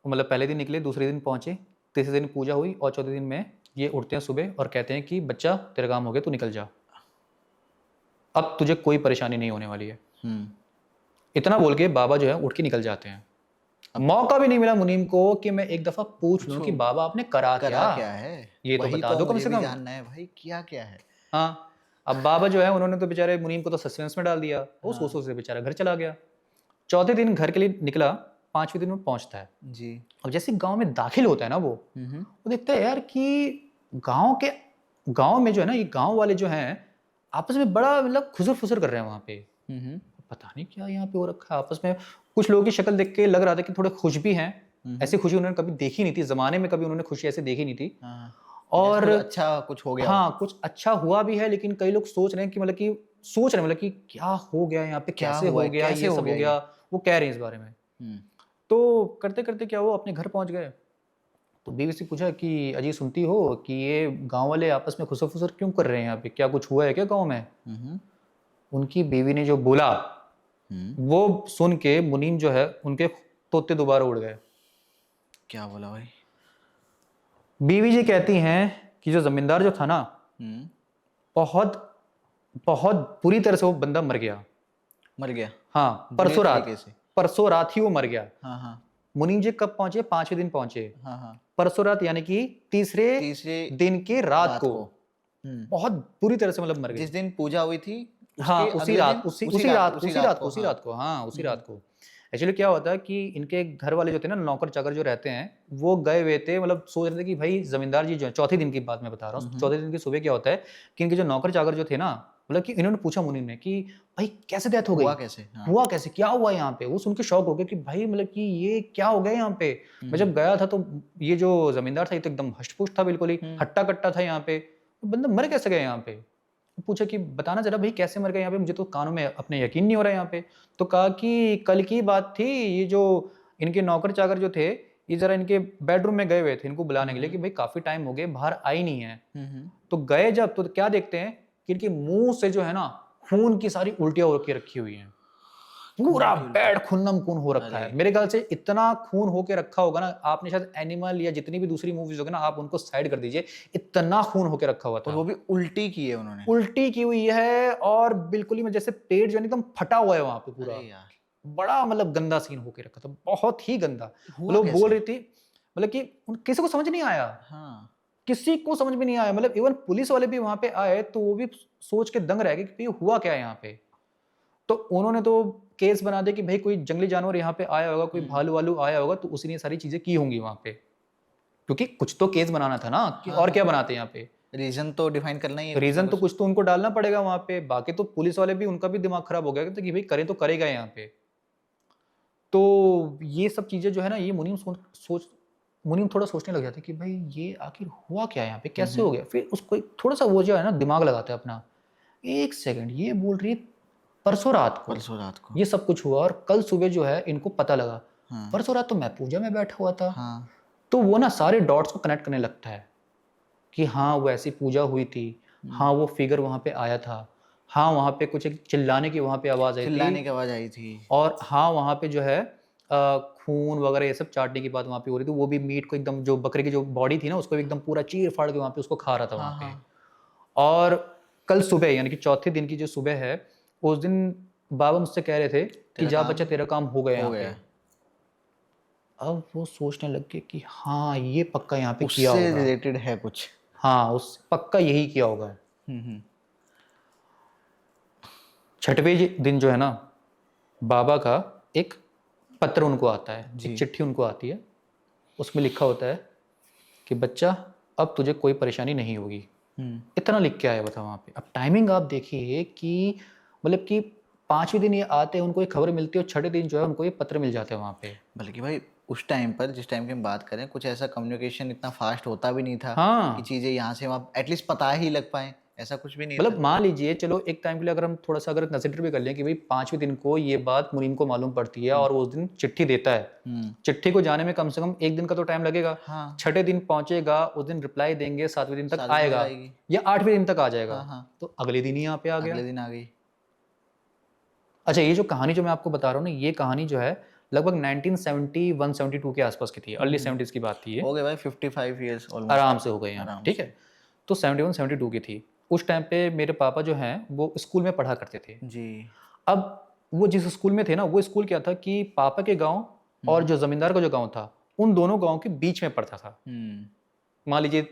मतलब पहले दिन निकले, दूसरे दिन पहुंचे, तीसरे दिन पूजा हुई, और चौथे दिन में ये उठते हैं सुबह और कहते हैं कि बच्चा तेरा काम हो गया, तू निकल जा, अब तुझे कोई परेशानी नहीं होने वाली है। इतना बोल के बाबा जो है उठ के निकल जाते हैं। मौका भी नहीं मिला मुनीम को कि मैं एक दफा पूछ लूं कि बाबा आपने करा क्या है, ये तो बता दो कम से कम, जानना है भाई किया क्या है। हाँ, अब बाबा जो है उन्होंने तो बेचारे मुनीम को तो सस्पेंस में डाल दिया, वो सोच से बेचारा घर चला गया। चौथे दिन घर के लिए निकला, 5वें दिन में पहुंचता है जी। अब जैसे गांव में दाखिल होता है ना, वो देखता है यार कि गांव में जो है ना, ये गांव वाले जो हैं आपस में बड़ा मतलब खुसर फुसर कर रहे हैं वहां पे। पता नहीं क्या यहाँ पे हो रखा है आपस में। कुछ लोगों की शक्ल देख के लग रहा था कि थोड़े खुश भी हैं, ऐसी खुशी उन्होंने कभी देखी नहीं थी जमाने में, कभी उन्होंने खुशी ऐसे देखी नहीं थी। और अच्छा कुछ हो गया, हाँ कुछ अच्छा हुआ भी है, लेकिन कई लोग सोच रहे हैं कि मतलब कि क्या हो गया यहाँ पे, कैसे हो गया, ये सब हो गया, वो कह रहे हैं इस बारे में। तो करते करते क्या, वो अपने घर पहुंच गए। तो बीवी से पूछा कि अजी सुनती हो कि ये गांव वाले आपस में खुसर फुसर क्यों कर रहे हैं यहाँ पे, क्या कुछ हुआ है क्या गांव में? उनकी बीवी ने जो बोला वो सुन के मुनीम जो है उनके तोते दोबारा उड़ गए। क्या बोला भाई? बीवी जी कहती हैं कि जो जमींदार जो था ना, बहुत बहुत बुरी तरह से वो बंदा मर गया। हाँ, परसों रात ही वो मर गया। मुनीम जी कब पहुंचे? 5वें दिन पहुंचे। परसों रात यानी कि तीसरे दिन के रात को बहुत बुरी तरह से मतलब मर गया। जिस दिन पूजा हुई थी हाँ उसके उसी अगले रात दिन उसी रात को हाँ उसी रात को एक्चुअली क्या होता है कि इनके घर वाले जो थे ना नौकर चाकर जो रहते हैं वो गए हुए थे मतलब सोच रहे थे कि भाई जमींदार जी जो है चौथे दिन की बात मैं बता रहा हूँ चौथे दिन की सुबह क्या होता है कि इनके जो नौकर चाकर जो थे ना मतलब कि इन्होंने पूछा मुनीम ने कि भाई कैसे डेथ हो गई हुआ कैसे? हाँ। हुआ कैसे क्या हुआ यहाँ पे वो सुन के शौक हो गया कि भाई मतलब कि ये क्या हो गया यहाँ पे मैं जब गया था तो ये जो जमींदार था ये तो एकदम हष्ट-पुष्ट था बिल्कुल ही हट्टा कट्टा था यहाँ पे बंदा मर कैसे गया यहाँ पे पूछा कि बताना जरा भाई कैसे मर गए यहाँ पे मुझे तो कानों में अपने यकीन नहीं हो रहा है यहाँ पे तो कहा कि कल की बात थी ये जो इनके नौकर चाकर जो थे ये जरा इनके बेडरूम में गए हुए थे इनको बुलाने के लिए कि भाई काफी टाइम हो गए बाहर आई नहीं है तो गए जब तो क्या देखते हैं कि इनके मुंह से जो है ना खून की सारी उल्टियां होके रखी हुई हैं पूरा बेड खुन्नम खून हो रखा है मेरे ख्याल से इतना खून होके रखा होगा ना आपने शायद एनिमल या जितनी भी दूसरी मूवीज होगी ना आप उनको साइड कर दीजिए इतना खून होके रखा हुआ और था वो भी उल्टी की है उन्होंने। उल्टी की हुई है और बिल्कुल ही मैं जैसे पेट जो है ना एकदम फटा हुआ है वहां पे पूरा अरे यार, बड़ा मतलब गंदा सीन होके रखा था बहुत ही गंदा हुआ मतलब बोल कैसे? रही थी मतलब कि किसी को समझ नहीं आया हाँ। किसी को समझ में नहीं आया मतलब इवन पुलिस वाले भी वहां पे आए तो वो भी सोच के दंग रह गए कि भाई हुआ क्या है यहाँ पे तो उन्होंने तो केस बना दिया कि भाई कोई जंगली जानवर यहाँ पे आया होगा कोई भालू वालू आया होगा तो उसी ने सारी चीजें की होंगी वहां पे क्योंकि कुछ तो केस बनाना था ना कि और क्या बनाते हैं यहाँ पे रीजन तो डिफाइन करना ही है, रीजन तो कुछ तो उनको डालना पड़ेगा वहां पे बाकी तो पुलिस वाले भी उनका भी दिमाग खराब हो गया कि भाई करें तो करेगा यहाँ पे तो ये सब चीजें जो है ना ये मुनीम थोड़ा सोचने लग जाते कि भाई ये आखिर हुआ क्या है यहाँ पे कैसे हो गया फिर उसको थोड़ा सा वो जो है ना दिमाग लगाता है अपना एक सेकंड ये बोल रही है परसों रात को ये सब कुछ हुआ और कल सुबह जो है इनको पता लगा परसों रात तो मैं पूजा में बैठा हुआ था तो वो ना सारे डॉट्स को कनेक्ट करने लगता है कि हाँ वो ऐसी पूजा हुई थी हाँ वो फिगर वहां पे आया था हाँ वहां पे कुछ एक चिल्लाने की वहां पे आवाज आई थी और हाँ वहां पे जो है खून वगैरह ये सब चाटने की बात वहां पे हो रही थी वो भी मीट को एकदम जो बकरे की जो बॉडी थी ना उसको एकदम पूरा चीर फाड़ के वहां पे उसको खा रहा था वहां पे और कल सुबह यानी कि चौथे दिन की जो सुबह है उस दिन बाबा मुझसे कह रहे थे कि जा बच्चा तेरा काम हो गया यहाँ पे अब वो सोचने लग गए कि हाँ ये पक्का यहाँ पे किया होगा रिलेटेड है कुछ हाँ उस पक्का यही किया होगा छठवें दिन जो है ना बाबा का एक पत्र उनको आता है एक चिट्ठी उनको आती है उसमें लिखा होता है कि बच्चा अब तुझे कोई परेशानी नहीं होगी इतना लिख के आया हुआ था वहां पे अब टाइमिंग आप देखिए कि मतलब कि 5वें दिन ये आते हैं उनको ये खबर मिलती है और छठे दिन जो है उनको ये पत्र मिल जाते हैं वहां पे बल्कि भाई उस टाइम पर जिस टाइम की हम बात करें कुछ ऐसा कम्युनिकेशन इतना फास्ट होता भी नहीं था कि चीजें यहाँ से वहाँ एटलीस्ट पता ही लग पाए ऐसा कुछ भी नहीं मतलब मान लीजिए चलो एक टाइम के लिए अगर हम थोड़ा सा अगर कंसिडर भी कर लें कि भाई 5वें दिन को ये बात मुनीम को मालूम पड़ती है और उस दिन चिट्ठी देता है चिट्ठी को जाने में कम से कम 1 दिन का तो टाइम लगेगा छठे दिन पहुंचेगा उस दिन रिप्लाई देंगे 7वें दिन तक आएगा या 8वें दिन तक आ जाएगा तो अगले दिन ही यहाँ पे आ गया अगले दिन आ गई अच्छा ये जो कहानी जो मैं आपको बता रहा हूँ ना ये कहानी जो है लगभग 1971-72 के आसपास की थी अर्ली 70s की बात थी ये हो गए भाई 55 इयर्स आराम से हो गए यहाँ ठीक है तो 71-72 की थी उस टाइम पे मेरे पापा जो हैं वो स्कूल में पढ़ा करते थे जी अब वो जिस स्कूल में थे ना वो स्कूल क्या था कि पापा के गांव और जो जमींदार का जो गांव था उन दोनों गांव के बीच में पड़ता था मान लीजिए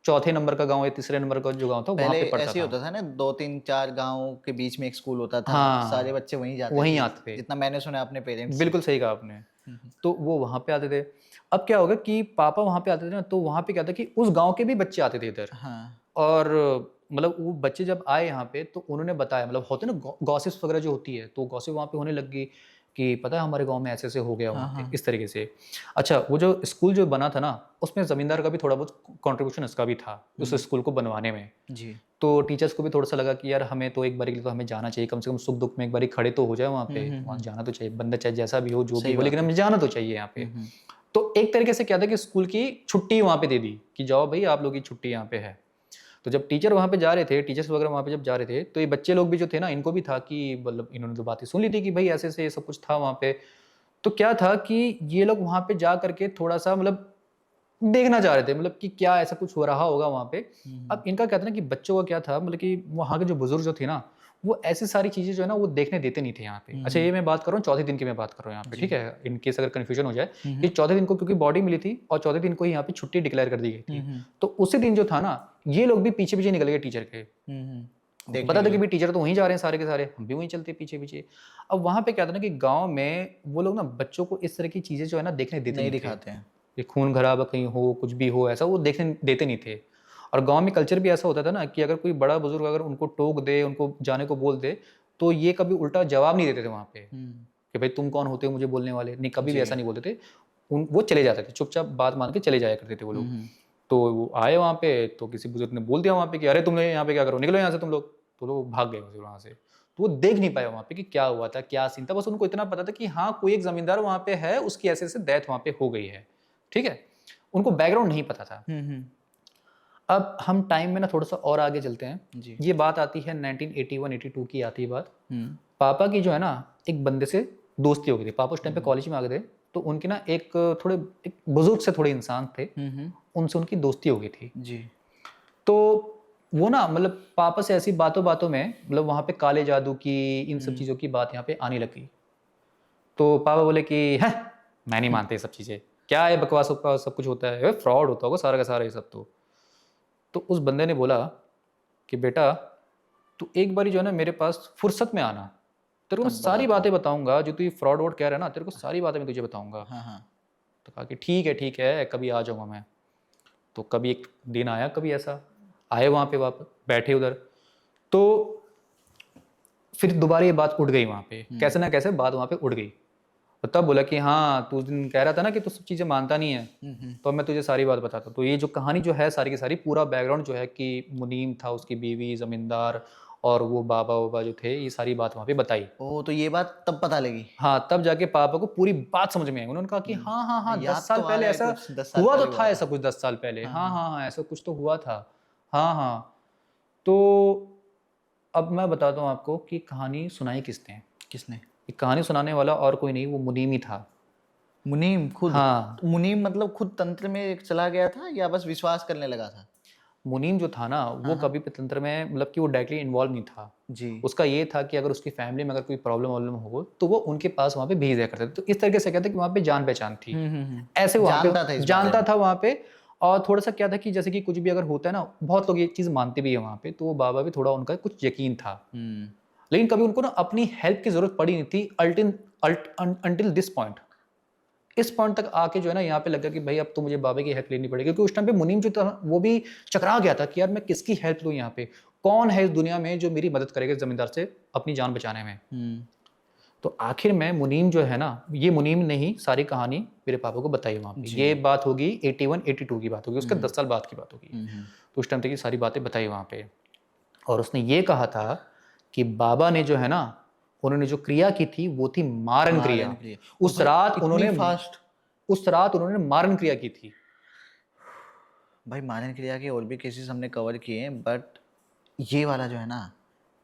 चौथे नंबर का गांव या तीसरे नंबर का जो गांव था वहां पे पड़ता था ऐसे होता था ना 2-3-4 गांव के बीच में एक स्कूल होता था सारे बच्चे वहीं आते थे जितना मैंने सुना अपने पेरेंट्स बिल्कुल सही कहा आपने तो वो वहां पे आते थे अब क्या होगा कि पापा वहां पे आते थे ना तो वहां पे क्या था कि उस गांव के भी बच्चे आते थे इधर और मतलब वो बच्चे जब आए यहाँ पे तो उन्होंने बताया मतलब होते ना गॉसिप्स वगैरह जो होती है तो गॉसिप वहाँ पे होने लग गई कि पता है हमारे गांव में ऐसे ऐसे हो गया वहाँ पे इस तरीके से अच्छा वो जो स्कूल जो बना था ना उसमें जमींदार का भी थोड़ा बहुत कंट्रीब्यूशन इसका भी था उस स्कूल को बनवाने में जी तो टीचर्स को भी थोड़ा सा लगा कि यार हमें तो एक बार के लिए तो हमें जाना चाहिए कम से कम सुख दुख में एक बार खड़े तो हो जाए वहाँ पे वहाँ जाना तो चाहिए बंदा चाहे जैसा भी हो जो भी हो लेकिन हमें जाना तो चाहिए यहाँ पे तो एक तरीके से क्या था कि स्कूल की छुट्टी वहाँ पे दे दी कि जाओ भाई आप लोग की छुट्टी यहाँ पे है तो जब टीचर वहाँ पे जा रहे थे टीचर्स वगैरह वहाँ पे जब जा रहे थे तो ये बच्चे लोग भी जो थे ना इनको भी था कि मतलब इन्होंने तो बातें सुन ली थी कि भाई ऐसे ऐसे सब कुछ था वहाँ पे तो क्या था कि ये लोग वहाँ पे जा करके थोड़ा सा मतलब देखना चाह रहे थे मतलब कि क्या ऐसा कुछ हो रहा होगा वहाँ पे अब इनका क्या था ना कि बच्चों का क्या था मतलब कि वहाँ के जो बुजुर्ग जो थे ना वो ऐसी सारी चीजें जो है ना वो देखने देते नहीं थे यहाँ पे अच्छा ये मैं बात कर रहा हूँ चौथे दिन की मैं बात कर रहा हूँ यहाँ पे ठीक है इनकेस अगर कंफ्यूजन हो जाए कि चौथे दिन को क्योंकि बॉडी मिली थी और चौथे दिन को ही यहाँ पे छुट्टी डिक्लेयर कर दी गई थी तो उसी दिन जो था ना ये लोग भी पीछे पीछे निकल गए टीचर के देखने पता था के कि लिए। भाई टीचर तो वहीं जा रहे हैं सारे के सारे, हम भी वहीं चलते पीछे पीछे। अब वहाँ पे क्या था ना कि गांव में वो लोग ना बच्चों को इस तरह की चीजें जो है ना देखने देते नहीं नहीं थे, दिखाते हैं। कि खून खराबा कहीं हो, कुछ भी हो, ऐसा वो देखने देते नहीं थे। और गांव में कल्चर भी ऐसा होता था ना कि अगर कोई बड़ा बुजुर्ग अगर उनको टोक दे, उनको जाने को बोल दे, तो ये कभी उल्टा जवाब नहीं देते थे वहाँ पे हम्म। कि भाई तुम कौन होते हो मुझे बोलने वाले, नहीं कभी भी जी। ऐसा नहीं बोलते थे। वो चले जाते थे, चुपचाप बात मान के चले जाया करते थे वो लोग। हम्म। तो वो आए वहाँ पे, तो किसी बुजुर्ग ने बोल दिया वहाँ पे कि अरे तुम यहाँ पे क्या करो, निकलो यहाँ से तुम लोग। तो लोग भाग गए वहाँ से। तो वो देख नहीं पाए वहाँ पे कि क्या हुआ था, क्या सीन था। बस उनको इतना पता था कि हाँ कोई एक जमींदार वहाँ पे है, उसकी ऐसे ऐसे डेथ वहाँ पे हो गई है, ठीक है। उनको बैकग्राउंड नहीं पता था। हम्म। अब हम टाइम में ना थोड़ा सा और आगे चलते हैं। जी। ये बात आती है 1981-82 की आती है बात। हम्म। पापा की जो है ना एक बंदे से दोस्ती हो गई थी। पापा उस टाइम पे कॉलेज में आ गए थे, तो उनके ना एक बुजुर्ग से थोड़े इंसान थे, उनसे उनकी दोस्ती हो गई थी। जी। तो वो ना मतलब पापा से ऐसी बातों बातों में मतलब वहाँ पे काले जादू की इन सब चीज़ों की बात यहाँ पे आने लगी। तो पापा बोले कि है मैं नहीं मानते ये सब चीज़ें, क्या है बकवास वकवास सब कुछ होता है, फ्रॉड होता होगा सारा का सारा ये सब। तो उस बंदे ने बोला कि बेटा तू एक बारी जो है ना मेरे पास फुर्सत में आना, तेरे को मैं तब सारी बताता हूँ। बातें बताऊंगा, जो तू ये फ्रॉड वॉड कह रहा है ना, तेरे को सारी बातें मैं तुझे बताऊंगा। हाँ हाँ। तो कहा कि ठीक है कभी आ जाऊंगा मैं। तो कभी एक दिन आया, कभी ऐसा आए वहाँ पे वापस बैठे उधर, तो फिर दोबारा ये बात उठ गई वहाँ पे, कैसे ना कैसे बात वहाँ पे उठ गई। तो तब बोला कि हाँ तू उस दिन कह रहा था ना कि तू सब चीज़ें मानता नहीं है, तो अब मैं तुझे सारी बात बताता हूँ। तो ये जो कहानी जो है सारी की सारी पूरा बैकग्राउंड जो है कि मुनीम था, उसकी बीवी, जमींदार और वो बाबा वाबा जो थे, ये सारी बात वहाँ पे बताई। ओ, तो ये बात तब पता लगी। हाँ तब जाके पापा को पूरी बात समझ में आई। उन्होंने कहा कि हाँ हाँ हाँ याद 10 साल तो आ पहले रहा है, ऐसा कुछ 10 साल हुआ तो पहले हुआ था, था। ऐसा कुछ 10 साल पहले, हाँ हाँ हाँ। हाँ हाँ ऐसा कुछ तो हुआ था। हाँ हाँ। तो अब मैं बताता हूँ आपको कि कहानी सुनाई किसने। किसने? ये कहानी सुनाने वाला और कोई नहीं, वो मुनीम ही था। मुनीम खुद? हाँ तो मुनीम मतलब खुद तंत्र में चला गया था या बस विश्वास करने लगा था? मुनीम जो था ना वो कभी भी तंत्र में मतलब कि वो डायरेक्टली इन्वॉल्व नहीं था। जी। उसका ये था कि अगर उसकी फैमिली में अगर कोई प्रॉब्लम वॉब्लम हो तो वो उनके पास वहाँ पे भेज दिया करते थे। तो इस तरीके से कहते कि वहाँ पे जान पहचान थी, ऐसे वहाँ जानता था पे इस बारे जानता में। था वहाँ पे। और थोड़ा सा क्या था कि जैसे कि कुछ भी अगर होता है ना, बहुत लोग ये चीज़ मानते भी है वहाँ पे, तो वो बाबा भी थोड़ा उनका कुछ यकीन था। लेकिन कभी उनको ना अपनी हेल्प की जरूरत पड़ी नहीं थी अंटिल दिस पॉइंट। इस पॉइंट तक आके जो है ना यहाँ पे लगा कि भाई अब तो मुझे बाबा की हेल्प लेनी पड़ेगी, क्योंकि उस टाइम पे मुनीम जो था वो भी चकरा गया था कि यार मैं किसकी हेल्प लूँ, यहाँ पे कौन है इस दुनिया में जो मेरी मदद करेगा जमींदार से अपनी जान बचाने में। तो आखिर में मुनीम जो है ना, ये मुनीम ने ही सारी कहानी मेरे पापा को बताई वहाँ पे। ये बात होगी 81-82 की बात होगी, उसके 10 साल बाद की बात होगी। तो उस टाइम तक ये सारी बातें बताई वहाँ पे। और उसने ये कहा था कि बाबा ने जो है ना, उन्होंने जो क्रिया की थी वो थी मारन क्रिया। मारन क्रिया। उस रात इतनी फास्ट? उस रात उन्होंने मारन क्रिया की थी। भाई मारन क्रिया के और भी केसेस हमने कवर किए हैं, बट ये वाला जो है ना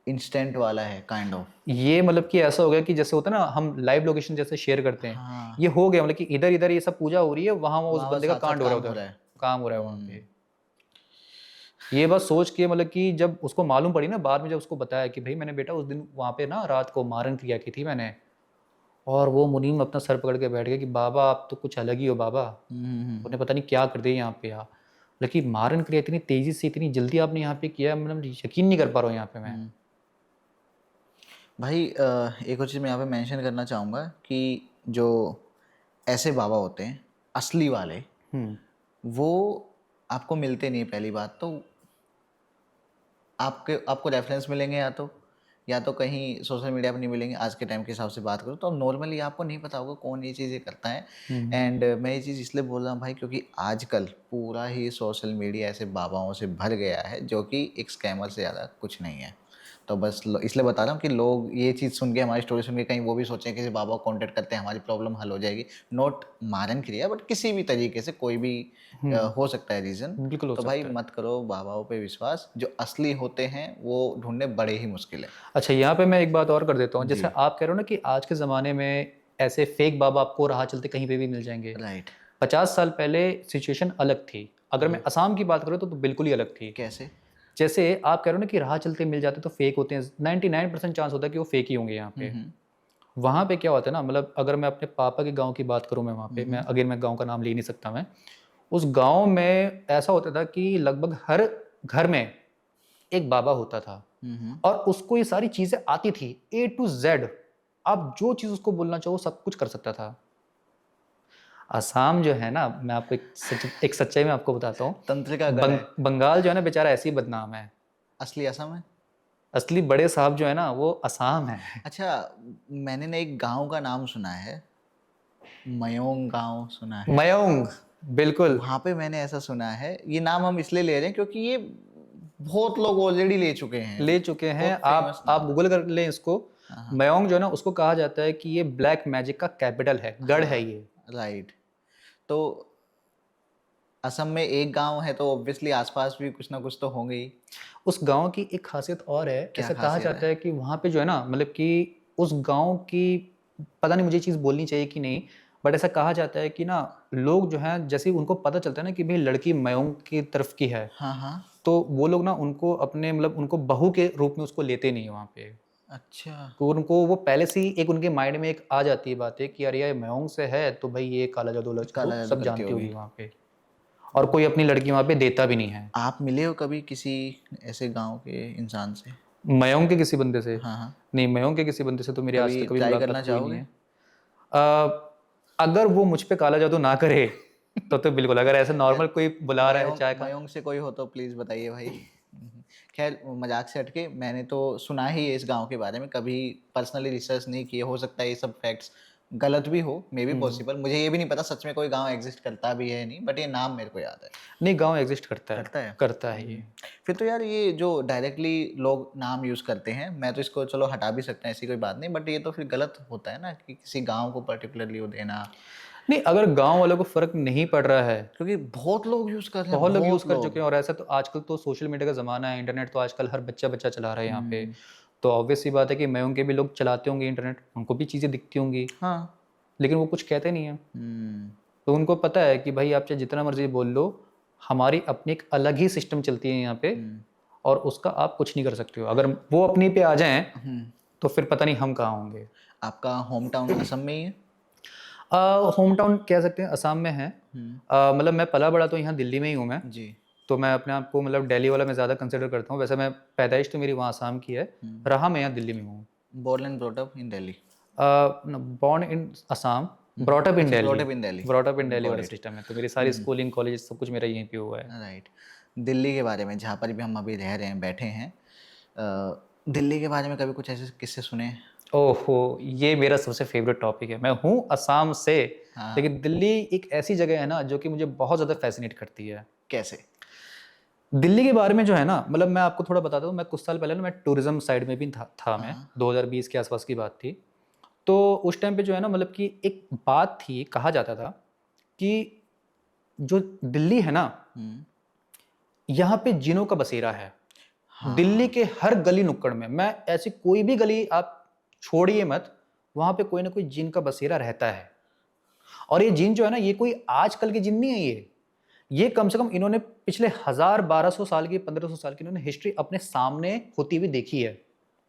इंस्टेंट वाला है काइंड ऑफ। ये मतलब कि ऐसा हो गया कि जैसे होता है ना हम लाइव लोकेशन जैसे शेयर करते हैं, हाँ। ये हो गया मतलब कि इधर इधर ये सब पूजा हो रही है, वहां उस वहाँ बंदे का साथ साथ कांड हो रहा है, काम हो उधर रहा है। काम हो रहा है वहां पे। ये बस सोच के मतलब कि जब उसको मालूम पड़ी ना बाद में, जब उसको बताया कि भाई मैंने बेटा उस दिन वहां पे ना रात को मारन क्रिया की थी मैंने, और वो मुनीम अपना सर पकड़ के बैठ गया कि बाबा आप तो कुछ अलग ही हो बाबा, उन्हें पता नहीं क्या कर दिया यहाँ पे यार। लेकिन मारन क्रिया इतनी तेजी से इतनी जल्दी आपने यहाँ पे किया, मतलब यकीन नहीं कर पा रहा हूँ यहाँ पे मैं। भाई एक और चीज़ मैं यहाँ पे मेंशन करना चाहूँगा कि जो ऐसे बाबा होते हैं असली वाले, वो आपको मिलते नहीं। पहली बात तो आपको रेफरेंस मिलेंगे या तो कहीं सोशल मीडिया पर नहीं मिलेंगे। आज के टाइम के हिसाब से बात करूँ तो नॉर्मली आपको नहीं पता होगा कौन ये चीज़ें करता है। एंड मैं ये चीज़ इसलिए बोल रहा हूँ भाई क्योंकि आजकल पूरा ही सोशल मीडिया ऐसे बाबाओं से भर गया है जो कि एक स्कैमर से ज़्यादा कुछ नहीं है। तो बस इसलिए बता रहा हूँ कि लोग ये चीज़ सुन के, हमारी स्टोरी सुन के कहीं वो भी सोचें कि किसी बाबा को कॉन्टेक्ट करते हैं हमारी प्रॉब्लम हल हो जाएगी। नॉट मारन क्रिया, बट किसी भी तरीके से कोई भी हो सकता है रीज़न। बिल्कुल हो तो भाई सकता है। मत करो बाबाओं पे विश्वास, जो असली होते हैं वो ढूंढने बड़े ही मुश्किल है। अच्छा यहाँ पे मैं एक बात और कर देता हूँ, जी। जैसे आप कह रहे हो ना कि आज के ज़माने में ऐसे फेक बाबा आपको राह चलते कहीं पे भी मिल जाएंगे। राइट। 50 साल पहले सिचुएशन अलग थी। अगर मैं असम की बात करूँ तो बिल्कुल ही अलग थी। कैसे? जैसे आप कह रहे हो ना कि राह चलते मिल जाते तो फेक होते हैं, 99% चांस होता है कि वो फेक ही होंगे यहाँ पे। वहाँ पे क्या होता है ना, मतलब अगर मैं अपने पापा के गांव की बात करूँ, मैं वहाँ पे मैं गांव का नाम ले नहीं सकता मैं, उस गांव में ऐसा होता था कि लगभग हर घर में एक बाबा होता था। और उसको ये सारी चीजें आती थी A to Z। आप जो चीज उसको बोलना चाहो सब कुछ कर सकता था। असम जो है ना, मैं आपको एक सच्चाई में आपको बताता हूँ, तंत्र का गढ़ है। बंगाल जो है ना बेचारा ऐसे ही बदनाम है। असली असम है। असली बड़े साहब जो है ना वो असम है। अच्छा, मैंने ना एक गांव का नाम सुना है, मयोंग गांव सुना है। मयोंग, बिल्कुल वहां पे मैंने ऐसा सुना है, ये नाम हम इसलिए ले रहे हैं क्योंकि ये बहुत लोग ऑलरेडी ले चुके हैं, ले चुके हैं। बहुत फेमस आप नाम। गूगल कर लें इसको। हाँ मयोंग जो है ना उसको कहा जाता है कि ये ब्लैक मैजिक का कैपिटल है, गढ़ है ये। राइट। तो असम में एक गांव है तो ऑब्वियसली आसपास भी कुछ ना कुछ तो होंगे ही। उस गांव की एक खासियत और है, क्या ऐसा कहा खासियत जाता है? है कि वहाँ पे जो है ना, मतलब कि उस गांव की, पता नहीं मुझे ये चीज़ बोलनी चाहिए कि नहीं, बट ऐसा कहा जाता है कि ना लोग जो है जैसे ही उनको पता चलता है ना कि भाई लड़की मयोंग की तरफ की है, हाँ हाँ। तो वो लोग ना उनको अपने मतलब उनको बहू के रूप में उसको लेते नहीं है वहाँ पे। अच्छा। तो उनको वो पहले से ही एक उनके माइंड में एक आ जाती है बात है कि अरे ये मयोंग से है तो भाई ये काला जादू काला तो जादू सब करती जानती होगी। होगी वहाँ पे। और कोई अपनी लड़की वहाँ पे देता भी नहीं है। आप मिले हो कभी किसी ऐसे गांव के इंसान से? मयोंग के किसी बंदे से? हाँ हाँ। नहीं, मयोंग के किसी बंदे से तो मेरी आज कभी तक कभी ट्राई मुलाकात करना हुई नहीं चाहोगे? है। अगर वो मुझ पे काला जादू ना करे तो बिल्कुल, अगर ऐसे नॉर्मल कोई बुला रहा है चाय का। मयोंग से कोई हो तो प्लीज़ बताइए भाई। खैर मजाक से हटके, मैंने तो सुना ही है इस गांव के बारे में, कभी पर्सनली रिसर्च नहीं किए, हो सकता है ये सब फैक्ट्स गलत भी हो, मे बी पॉसिबल, मुझे ये भी नहीं पता सच में कोई गांव एग्जिस्ट करता भी है नहीं, बट ये नाम मेरे को याद है। नहीं, गांव एग्जिस्ट करता है। करता है। करता है ये। फिर तो यार ये जो डायरेक्टली लोग नाम यूज़ करते हैं, मैं तो इसको चलो हटा भी सकते हैं, ऐसी कोई बात नहीं, बट ये तो फिर गलत होता है ना कि किसी गांव को पर्टिकुलरली वो देना, नहीं, अगर गांव वालों को फर्क नहीं पड़ रहा है, क्योंकि बहुत लोग यूज़ कर रहे हैं, बहुत लोग यूज बहुत कर चुके लोग। हैं। और ऐसा तो आजकल तो सोशल मीडिया का जमाना है, इंटरनेट तो आजकल हर बच्चा बच्चा चला रहा है यहाँ पे। तो ऑब्वियस सी बात है कि मयोंग के भी लोग चलाते होंगे इंटरनेट, उनको भी चीजें दिखती होंगी, हाँ। लेकिन वो कुछ कहते नहीं है। हम्म। तो उनको पता है कि भाई आप चाहे जितना मर्जी बोल लो, हमारी अपनी एक अलग ही सिस्टम चलती है यहाँ पे, और उसका आप कुछ नहीं कर सकते हो। अगर वो अपनी पे आ जाएं तो फिर पता नहीं हम कहाँ होंगे। आपका होम टाउन असम में ही है? होम टाउन कह सकते हैं असम में है। मतलब मैं पला बड़ा तो यहाँ दिल्ली में ही हूँ मैं। जी। तो मैं अपने आप को मतलब दिल्ली वाला मैं ज़्यादा कंसिडर करता हूँ। वैसे मैं पैदाइश तो मेरी वहाँ असम की है, रहा मैं यहाँ दिल्ली में हूँ। Born and brought up in Delhi? Born in Assam, brought up in अच्छा, Delhi. brought up in Delhi। Brought up in Delhi Got वाला it। सिस्टम है, तो मेरी सारी स्कूलिंग कॉलेज सब कुछ मेरा यहीं पे हुआ है। राइट। दिल्ली के बारे में, जहाँ पर भी हम अभी रह रहे हैं, बैठे हैं, दिल्ली के बारे में कभी कुछ ऐसे किस्से सुने हैं? ओहो, ये मेरा सबसे फेवरेट टॉपिक है। मैं हूँ असम से, लेकिन दिल्ली एक ऐसी जगह है ना जो कि मुझे बहुत ज़्यादा फैसिनेट करती है। कैसे? दिल्ली के बारे में जो है ना, मतलब मैं आपको थोड़ा बताता हूँ। मैं कुछ साल पहले ना मैं टूरिज्म साइड में भी था मैं 2020 के आसपास की बात थी। तो उस टाइम पे जो है ना, मतलब कि एक बात थी, कहा जाता था कि जो दिल्ली है ना, यहाँ पे जिनों का बसेरा है। दिल्ली के हर गली नुक्कड़ में, मैं ऐसी कोई भी गली आप छोड़िए मत, वहां पे कोई ना कोई जिन का बसेरा रहता है। और ये जिन जो है ना, ये कोई आजकल के जिन नहीं है, ये कम से कम इन्होंने पिछले 1000-1200 साल की, 1500 साल की इन्होंने हिस्ट्री अपने सामने होती हुई देखी है।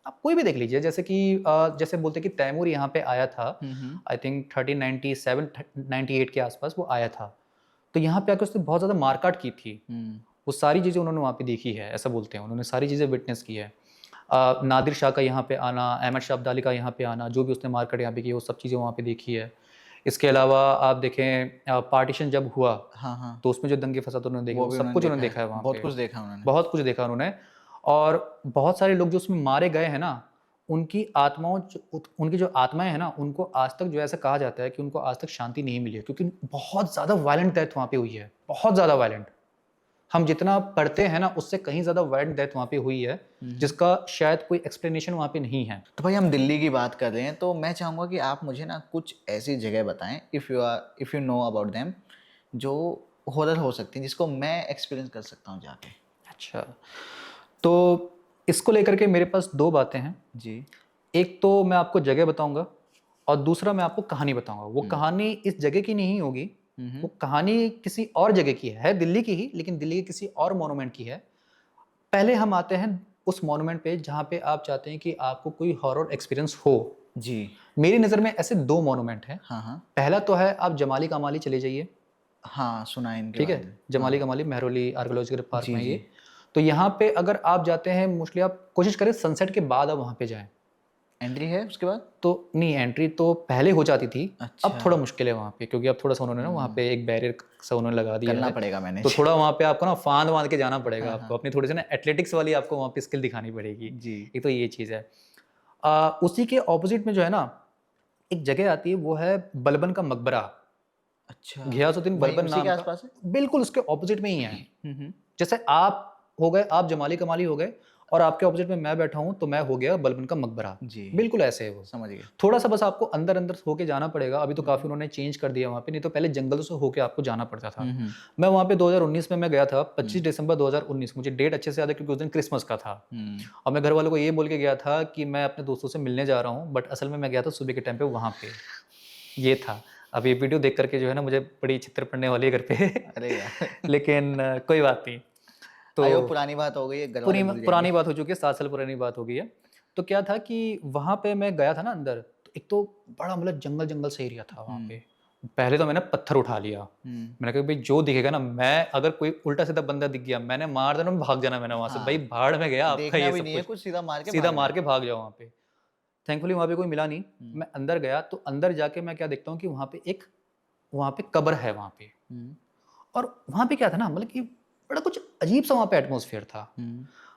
आप कोई भी देख लीजिए, जैसे कि जैसे बोलते कि तैमूर यहाँ पे आया था, आई थिंक 1397-98 के आसपास वो आया था। तो यहाँ पे आकर उसने बहुत ज़्यादा मारकाट की थी। वो सारी चीज़ें उन्होंने वहाँ पे देखी है, ऐसा बोलते हैं, उन्होंने सारी चीज़ें विटनेस की है। नादिर शाह का यहाँ पे आना, अहमद शाह अब्दाली का यहाँ पे आना, जो भी उसने मारकाट यहाँ पे की, वो सब चीज़ें वहाँ पे देखी है। इसके अलावा आप देखें, पार्टीशन जब हुआ, हाँ हाँ, तो उसमें जो दंगे फसाद उन्होंने देखे, वो वो भी सब कुछ उन्होंने देखा है वहाँ बहुत पे। कुछ देखा उन्होंने। बहुत कुछ देखा उन्होंने। और बहुत सारे लोग जो उसमें मारे गए हैं ना, उनकी आत्माओं, उनकी जो आत्माएं हैं ना, उनको आज तक जो ऐसा कहा जाता है कि उनको आज तक शांति नहीं मिली है, क्योंकि बहुत ज़्यादा वायलेंट डेथ वहाँ पे हुई है, बहुत ज़्यादा वायलेंट। हम जितना पढ़ते हैं ना, उससे कहीं ज़्यादा वायलेंट डेथ वहाँ पे हुई है, जिसका शायद कोई एक्सप्लेनेशन वहाँ पे नहीं है। तो भाई हम दिल्ली की बात कर रहे हैं, तो मैं चाहूँगा कि आप मुझे ना कुछ ऐसी जगह बताएं, if you know about them, जो हॉरर हो सकती हैं, जिसको मैं एक्सपीरियंस कर सकता हूँ जाके। अच्छा, तो इसको लेकर के मेरे पास दो बातें हैं जी। एक तो मैं आपको जगह बताऊंगा, और दूसरा मैं आपको कहानी बताऊंगा। वो कहानी इस जगह की नहीं होगी, वो कहानी किसी और जगह की है दिल्ली की ही, लेकिन दिल्ली के किसी और मोनूमेंट की है। पहले हम आते हैं उस मोनूमेंट पे जहाँ पे आप चाहते हैं कि आपको कोई हॉरर एक्सपीरियंस हो। जी। मेरी नज़र में ऐसे दो मोनूमेंट हैं। हाँ हाँ। पहला तो है, आप जमाली कमाली चले जाइए। हाँ, सुना है इनके ठीक बारे है, में। जमाली कमाली मेहरौली आर्कियोलॉजिकल पार्क जी में जी। ये। तो यहाँ पे अगर आप जाते हैं मोस्टली आप कोशिश करें सनसेट के बाद आप वहाँ पे जाएं। एंट्री है उसके बाद? तो नहीं, एंट्री तो पहले हो जाती थी, अच्छा। अब थोड़ा मुश्किल है वहाँ पे, क्योंकि अब थोड़ा सा उन्होंने ना वहाँ पे एक बैरियर सा उन्होंने लगा दिया करना है। पड़ेगा मैंने। तो थोड़ा वहाँ पे आपको ना फांद वांद के जाना पड़ेगा, हाँ, आपको अपनी थोड़ी सी ना एथलेटिक्स वाली आपको वहाँ पे स्किल दिखानी पड़ेगी। जी। एक तो ये चीज़ है। उसी के ऑपोजिट में जो है ना एक जगह आती है, वो है बलबन का मकबरा। अच्छा, घियासुद्दीन वही बलबन उसी नाम के का, आसपास है? बिल्कुल उसके ऑपोजिट में ही है। हम्म। जैसे आप हो गए, आप जमाली कमाली हो गए, और आपके ऑपोजिट में मैं बैठा हूँ तो मैं हो गया बलबन का मकबरा। जी, बिल्कुल ऐसे है वो। समझ गए। थोड़ा सा बस आपको अंदर अंदर होके जाना पड़ेगा। अभी तो काफी उन्होंने चेंज कर दिया वहाँ पे, नहीं तो पहले जंगल से होके आपको जाना पड़ता था। मैं वहाँ पे 2019 में मैं गया था, 25 दिसंबर 2019। मुझे डेट अच्छे से याद है क्योंकि उस दिन क्रिसमस का था। और मैं घर वालों को ये बोल के गया था कि मैं अपने दोस्तों से मिलने जा रहा हूँ, बट असल में मैं गया था सुबह के टाइम पे वहाँ पे। ये था। अब ये वीडियो देख करके जो है ना मुझे बड़ी चित्र पड़ने वाली है घर पे। अरे यार। लेकिन कोई बात नहीं। तो आयो, पुरानी बात हो गई है, घर वाले भूल जाएंगे। पुरानी बात हो चुकी है, 7 साल पुरानी बात हो गई है। तो क्या था कि वहाँ पे मैं गया था ना अंदर, तो एक तो बड़ा मतलब जंगल जंगल सा एरिया था वहाँ पे। पहले तो मैंने पत्थर उठा लिया। मैंने कहा भाई जो दिखेगा ना, मैं अगर कोई उल्टा सीधा बंदा दिख गया मैंने मार देना, भाग जाना मैंने वहाँ से। भाई भाड़ में गया आपका देखना ये भी सब नहीं है कुछ, कुछ, सीधा मार के सीधा भागना मार है। के भाग जाओ वहाँ पे। थैंकफुली वहाँ पे कोई मिला नहीं। मैं अंदर गया तो अंदर जाके मैं क्या देखता हूँ कि वहाँ पे कब्र है वहाँ पे। और वहाँ पे क्या था ना, मतलब कि बड़ा कुछ अजीब सा वहाँ पे एटमॉस्फेयर था।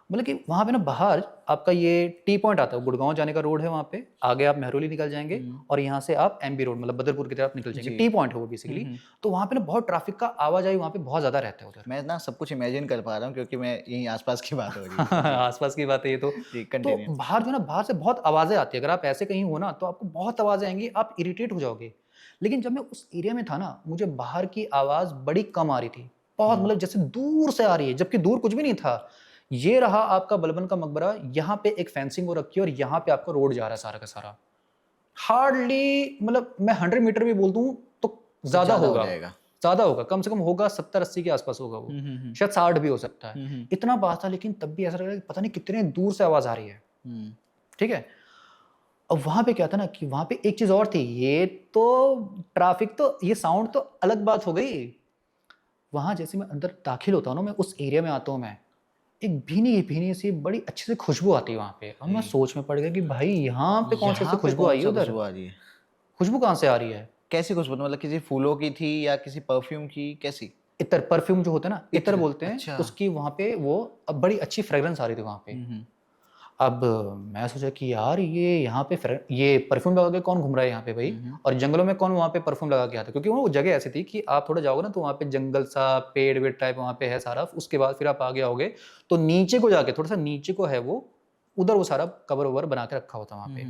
मतलब कि वहाँ पे ना बाहर आपका ये टी पॉइंट आता है, गुड़गांव जाने का रोड है वहाँ पे, आगे आप मेहरोली निकल जाएंगे और यहाँ से आप एमबी रोड मतलब बदरपुर की तरफ निकल जाएंगे। टी पॉइंट है वो बेसिकली। तो वहाँ पे ना बहुत ट्रैफिक का आवाजाही वहाँ पे बहुत ज्यादा रहता है उधर। मैं ना सब कुछ इमेजिन कर पा रहा हूँ क्योंकि मैं यहीं आसपास की बात हो रही है। आसपास की बात है ये तो। जी, तो कंटिन्यू। बाहर जो ना, बाहर से बहुत आवाजें आती है। अगर आप ऐसे कहीं हो ना तो आपको बहुत आवाजें आएंगी, आप इरिटेट हो जाओगे। लेकिन जब मैं उस एरिया में था ना, मुझे बाहर की आवाज बड़ी कम आ रही थी, बहुत मतलब जैसे दूर से आ रही है, जबकि दूर कुछ भी नहीं था। ये रहा आपका बलबन का मकबरा, यहाँ पे एक फेंसिंग वो रखी है और यहाँ पे आपका रोड जा रहा है सारा का सारा। हार्डली मतलब मैं 100 मीटर भी बोल दूं तो ज्यादा हो होगा, जाएगा। ज्यादा होगा, कम से कम होगा 70-80 के आसपास होगा वो। शायद 60 भी हो सकता है। इतना पास था, लेकिन तब भी ऐसा लग रहा है पता नहीं कितने दूर से आवाज आ रही है। ठीक है। अब वहां पे क्या था ना कि वहां पे एक चीज और थी। ये तो ट्रैफिक तो, ये साउंड तो अलग बात हो गई। वहां जैसे मैं अंदर दाखिल होता हूँ ना, मैं उस एरिया में आता हूँ, मैं एक भीनी भीनी सी बड़ी अच्छी सी खुशबू आती है वहां पे। और मैं सोच में पड़ गया कि भाई यहाँ पे कौन सी ऐसी खुशबू आई है उधर? खुशबू आ रही है? खुशबू कहाँ से आ रही है? कैसी खुशबू? मतलब किसी फूलों की थी या किसी परफ्यूम की, कैसी? इतर, परफ्यूम जो होता है ना, इतर बोलते हैं। अच्छा। उसकी वहां पे वो अब बड़ी अच्छी फ्रेग्रेंस आ रही थी वहां पे। अब मैं सोचा कि यार ये यहाँ पे ये परफ्यूम लगा के कौन घूम रहा है यहाँ पे भाई? और जंगलों में कौन वहाँ पे परफ्यूम लगा के आता? क्योंकि वो जगह ऐसी थी कि आप थोड़ा जाओगे ना तो वहाँ पे जंगल सा पेड़ वेड़ टाइप वहाँ पे है सारा। उसके बाद फिर आप आगे आओगे तो नीचे को जाके थोड़ा सा नीचे को है वो, उधर वो सारा कवर ओवर बना के रखा होता वहाँ पे।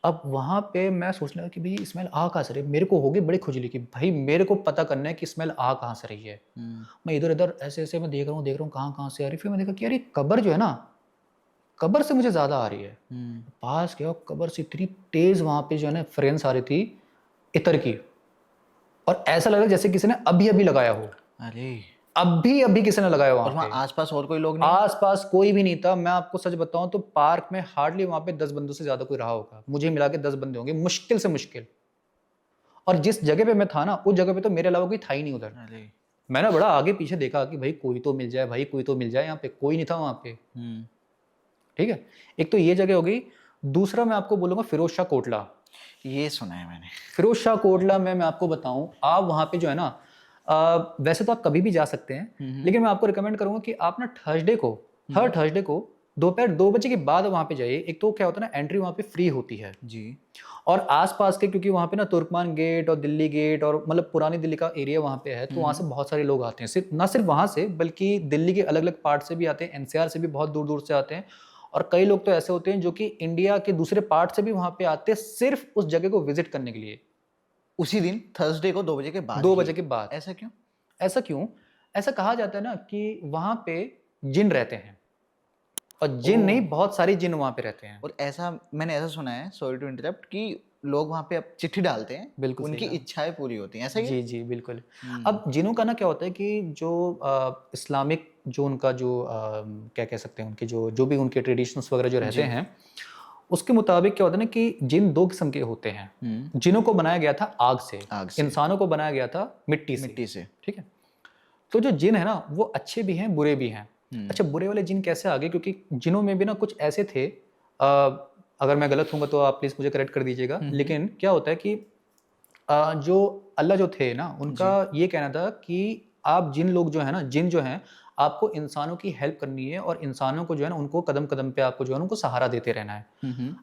अब वहाँ पे मैं सोचने लगा कि भाई स्मेल आ कहाँ से रही है? मेरे को हो गई बड़ी खुजली की भाई मेरे को पता करना है कि स्मेल आ कहाँ से रही है। मैं इधर इधर ऐसे ऐसे मैं देख रहा हूँ कहाँ से आ रही है। फिर मैं देखा कि यार ये कब्र जो है ना, कब्र से मुझे ज्यादा आ रही है। पास गया, कब्र से इतनी तेज वहां पे जो है ना फ्रेग्रेंस आ रही थी इतर की, और ऐसा लग रहा जैसे किसी ने अभी अभी लगाया हो। अरे अभी अभी किसी ने लगाया और वहां वहाँ पे। आसपास और कोई लोग नहीं? आसपास कोई भी नहीं था। मैं आपको सच बताऊं तो पार्क में हार्डली वहां पे 10 बंदों से ज्यादा कोई रहा होगा। मुझे मिला के 10 बंदे होंगे मुश्किल से मुश्किल। और जिस जगह पे मैं था ना, उस जगह पे तो मेरे अलावा कोई था ही नहीं उधर। अरे मैंने बड़ा आगे पीछे देखा कि भाई कोई तो मिल जाए, भाई कोई तो मिल जाए। यहाँ पे कोई नहीं था वहां पे। ठीक है, एक तो ये जगह हो गई। दूसरा मैं आपको बोलूंगा फिरोज शाह कोटला। ये सुना है मैंने। फिरोज शाह कोटला में मैं आपको बताऊं, आप वहां पे जो है ना, वैसे तो आप कभी भी जा सकते हैं, लेकिन मैं आपको रिकमेंड करूंगा कि आप ना थर्सडे को, हर थर्सडे को दोपहर 2 बजे के बाद वहां पे जाइए। एक तो क्या होता है ना, एंट्री वहां पे फ्री होती है जी। और आसपास के, क्योंकि वहां पे ना तुर्कमान गेट और दिल्ली गेट और मतलब पुरानी दिल्ली का एरिया वहां पे है, तो वहां से बहुत सारे लोग आते हैं। सिर्फ ना सिर्फ वहां से, बल्कि दिल्ली के अलग अलग पार्ट से भी आते हैं, एनसीआर से भी बहुत दूर दूर से आते हैं। और कई लोग तो ऐसे होते हैं जो कि इंडिया के दूसरे पार्ट से भी वहां पे आते हैं सिर्फ उस जगह को विजिट करने के लिए। उसी दिन थर्सडे को 2 बजे के बाद? 2 बजे के बाद। ऐसा क्यों? ऐसा क्यों? ऐसा कहा जाता है ना कि वहां पे जिन रहते हैं, और जिन नहीं, बहुत सारी जिन वहां पे रहते हैं। और ऐसा मैंने ऐसा सुना है, सॉरी टू इंटरप्ट, कि लोग वहां पे अब चिट्ठी डालते हैं, बिल्कुल उनकी इच्छाएं पूरी होती हैं, ऐसा ही है? जी जी बिल्कुल। अब जिनों का ना क्या होता है कि जो इस्लामिक जो उनका जो क्या कह सकते हैं, उनके जो भी उनके ट्रेडिशंस वगैरह जो रहते हैं, उसके मुताबिक क्या होता है ना कि जिन 2 किस्म के होते हैं। जिनों को बनाया गया था आग से, इंसानों को बनाया गया था मिट्टी से। मिट्टी से। ठीक है। तो जो जिन है ना, वो अच्छे भी हैं बुरे भी हैं। अच्छा, बुरे वाले जिन कैसे आ गए? क्योंकि जिनों में भी ना कुछ ऐसे थे, अगर मैं गलत हूँगा तो आप प्लीज़ मुझे करेक्ट कर दीजिएगा, लेकिन क्या होता है कि जो अल्लाह जो थे ना, उनका ये कहना था कि आप जिन लोग जो है ना, जिन जो हैं, आपको इंसानों की हेल्प करनी है और इंसानों को जो है ना, उनको कदम कदम पे आपको जो है उनको सहारा देते रहना है।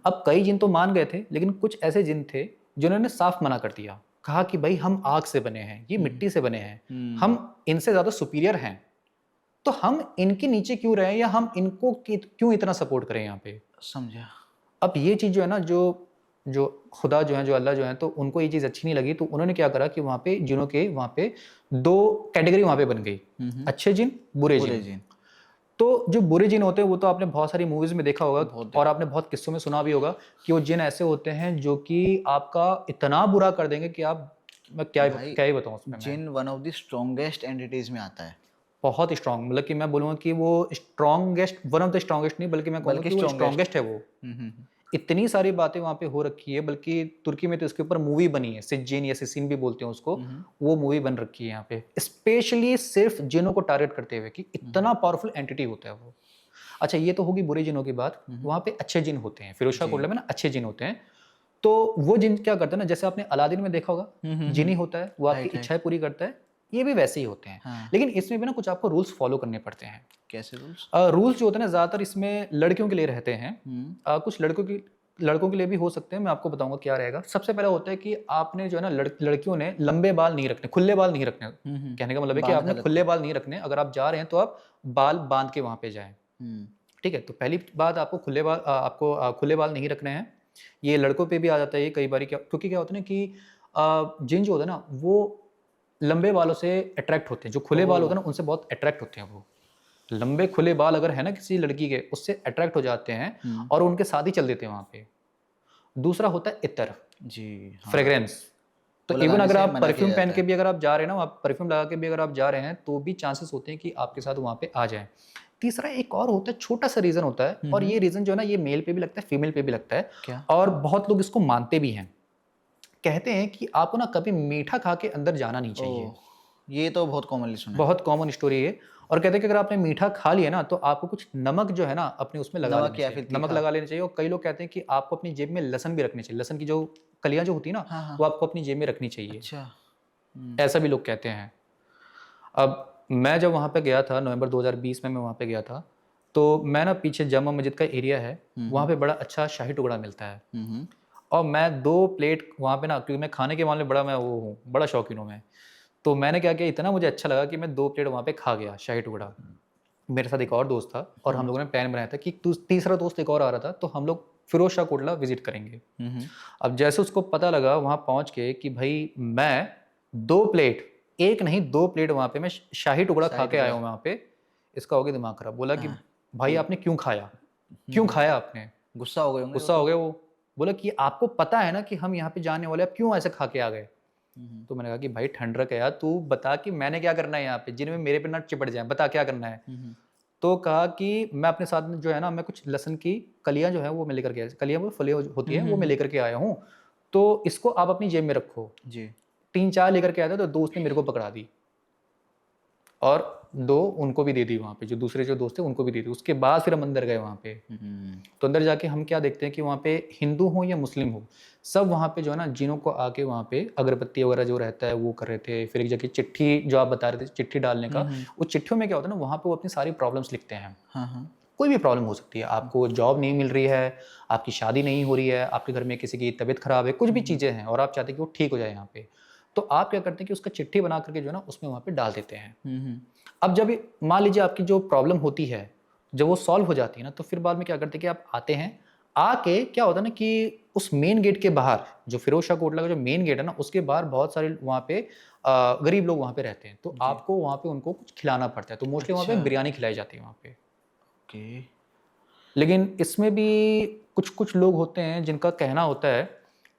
अब कई जिन तो मान गए थे, लेकिन कुछ ऐसे जिन थे जिन्होंने साफ मना कर दिया, कहा कि भाई हम आग से बने हैं, ये मिट्टी से बने हैं, हम इनसे ज्यादा सुपीरियर हैं, तो हम इनके नीचे क्यों रहें या हम इनको क्यों इतना सपोर्ट करें यहाँ पे। समझा। अब ये चीज़ जो है ना, जो जो खुदा जो है, जो अल्लाह जो है, तो उनको ये चीज़ अच्छी नहीं लगी, तो उन्होंने क्या करा कि वहाँ पे जिनों के वहाँ पे 2 कैटेगरी वहाँ पे बन गई, अच्छे जिन, बुरे जिन। तो जो बुरे जिन होते हैं वो तो आपने बहुत सारी मूवीज में देखा होगा और आपने बहुत किस्सों में सुना भी होगा कि वो जिन ऐसे होते हैं जो कि आपका इतना बुरा कर देंगे कि आप, मैं क्या ही बताऊँ उसमें। जिन one of the strongest entities में आता है, बहुत स्ट्रांग, मतलब कि मैं बोलूँगा कि वो strongest, one of the strongest नहीं, बल्कि मैं कहूँगा कि वो स्ट्रॉन्गेस्ट है वो। इतनी सारी बातें वहाँ पे हो रखी है, बल्कि तुर्की में तो इसके ऊपर मूवी बनी है, सिज्जिन या सिसिन भी बोलते हैं उसको, वो मूवी बन रखी है यहाँ पे, स्पेशली सिर्फ जिनों को टारगेट करते हुए कि इतना पावरफुल एंटिटी होता है वो। अच्छा, ये तो होगी बुरे जिनों की बात। वहाँ पे अच्छे जिन होते हैं, फिरोज शाह कोटला में ना अच्छे जिन होते हैं। तो वो जिन क्या करते हैं ना, जैसे आपने अलादीन में देखा होगा, जिनी होता है, वो आपकी इच्छाएं पूरी करता है, ये भी वैसे ही होते हैं। लेकिन इसमें भी ना कुछ आपको रूल्स फॉलो करने पड़ते हैं। कैसे रूल्स? रूल्स जो होते हैं ना, ज्यादातर इसमें लड़कियों के लिए रहते हैं, कुछ लड़कों के लिए भी हो सकते हैं। मैं आपको बताऊंगा क्या रहेगा। सबसे पहला होता है कि आपने जो है ना, लड़कियों ने लंबे बाल नहीं रखने, खुले बाल नहीं रखने। कहने का मतलब है कि आपने खुले बाल नहीं रखने। अगर आप जा रहे हैं तो आप बाल बांध के वहां पे जाएं, ठीक है। तो पहली बात, आपको खुले बाल नहीं रखने हैं। ये लड़कों पे भी आ जाता है ये कई बार, क्योंकि क्या होता है ना कि जिन जो होता है ना, वो लंबे बालों से अट्रैक्ट होते हैं। जो खुले बाल होते हैं ना, उनसे बहुत अट्रैक्ट होते हैं। वो लंबे खुले बाल अगर है ना किसी लड़की के, उससे अट्रैक्ट हो जाते हैं और उनके साथ ही चल देते हैं वहां पे। दूसरा होता है इत्र जी, फ्रेग्रेंस। तो इवन अगर आप परफ्यूम पहन के भी अगर आप जा रहे हैं ना, आप परफ्यूम लगा के भी अगर आप जा रहे हैं, तो भी चांसेस होते हैं कि आपके साथ वहां पे आ जाए। तीसरा एक और होता है, छोटा सा रीजन होता है, और ये रीजन जो है ना, ये मेल पे भी लगता है, फीमेल पे भी लगता है। क्या? और बहुत लोग इसको मानते भी हैं। कहते हैं कि आपको ना कभी मीठा खा के अंदर जाना नहीं चाहिए। ये तो बहुत कॉमनली सुना है, बहुत कॉमन स्टोरी है। और कहते हैं कि अगर आपने मीठा खा लिया ना, तो आपको कुछ नमक जो है ना अपने उसमें लगा लेना चाहिए, नमक लगा लेना चाहिए। और कई लोग कहते हैं कि आपको अपनी जेब में लहसन भी रखनी चाहिए। लहसन की जो कलियां जो होती है ना, वो आपको अपनी जेब में रखनी चाहिए। अच्छा, ऐसा भी लोग कहते हैं। अब मैं जब वहाँ पे गया था, नवंबर 2020 में मैं वहाँ पे गया था, तो मैं ना, पीछे जामा मस्जिद का एरिया है, वहाँ पे बड़ा अच्छा शाही टुकड़ा मिलता है। और मैं 2 प्लेट वहाँ पे ना, क्योंकि मैं खाने के मामले में बड़ा मैं वो हूँ, बड़ा शौकीन हूँ मैं। तो मैंने क्या किया, इतना मुझे अच्छा लगा कि मैं 2 प्लेट वहाँ पे खा गया शाही टुकड़ा। मेरे साथ एक और दोस्त था और हम लोगों ने प्लान बनाया था कि तीसरा दोस्त एक और आ रहा था, तो हम लोग फिरोज शाह कोटला विजिट करेंगे। अब जैसे उसको पता लगा वहाँ पहुँच के कि भाई मैं 2 प्लेट, एक नहीं 2 प्लेट वहाँ पे मैं शाही टुकड़ा खा के आया हूँ वहाँ पे, इसका हो गया दिमाग खराब। बोला कि भाई आपने क्यों खाया, क्यों खाया आपने? गुस्सा हो गए, गुस्सा हो गया वो। बोला कि आपको पता है ना कि हम यहाँ पे जाने वाले, आप क्यों ऐसे खा के आ गए? तो मैंने कहा कि भाई ठंड रख यार, तू बता कि मैंने क्या करना है यहाँ पे, जिनमें मेरे पे ना चिपट जाए, बता क्या करना है। तो कहा कि मैं अपने साथ जो है ना, मैं कुछ लहसुन की कलियां जो है वो मैं लेकर के आया, कलियां वो फली होती है, वो मैं लेकर के आया हूँ, तो इसको आप अपनी जेब में रखो जी। 3-4 लेकर के आया था, तो 2 उसने मेरे को पकड़ा दी और 2 उनको भी दे दी वहाँ पे, जो दूसरे जो दोस्त थे उनको भी दे दी। उसके बाद फिर हम अंदर गए वहाँ पे। तो अंदर जाके हम क्या देखते हैं कि वहाँ पे हिंदू हो या मुस्लिम हो, सब वहाँ पे जो है ना, जिनों को आके वहाँ पे अगरबत्ती वगैरह जो रहता है वो कर रहे थे। फिर एक जगह चिट्ठी, जो आप बता रहे थे चिट्ठी डालने का, उस चिट्ठियों में क्या होता है ना, वहाँ पे वो अपनी सारी प्रॉब्लम्स लिखते हैं। कोई भी प्रॉब्लम हो सकती है, आपको जॉब नहीं मिल रही है, आपकी शादी नहीं हो रही है, आपके घर में किसी की तबीयत खराब है, कुछ भी चीज़ें हैं और आप चाहते हैं कि वो ठीक हो जाए यहाँ पे, तो आप क्या करते हैं कि उसका चिट्ठी बना करके जो है ना, उसमें वहाँ पे डाल देते हैं। अब जब मान लीजिए आपकी जो प्रॉब्लम होती है, जब वो सॉल्व हो जाती है ना, तो फिर बाद में क्या करते हैं कि आप आते हैं, आके क्या होता है ना कि उस मेन गेट के बाहर, जो फिरोज शाह कोटला का जो मेन गेट है ना, उसके बाहर बहुत सारे वहाँ पे गरीब लोग वहाँ पे रहते हैं, तो आपको वहाँ पे उनको कुछ खिलाना पड़ता है। तो मोस्टली वहाँ पे बिरयानी खिलाई जाती है वहाँ पे। ओके। लेकिन इसमें भी कुछ कुछ लोग होते हैं जिनका कहना होता है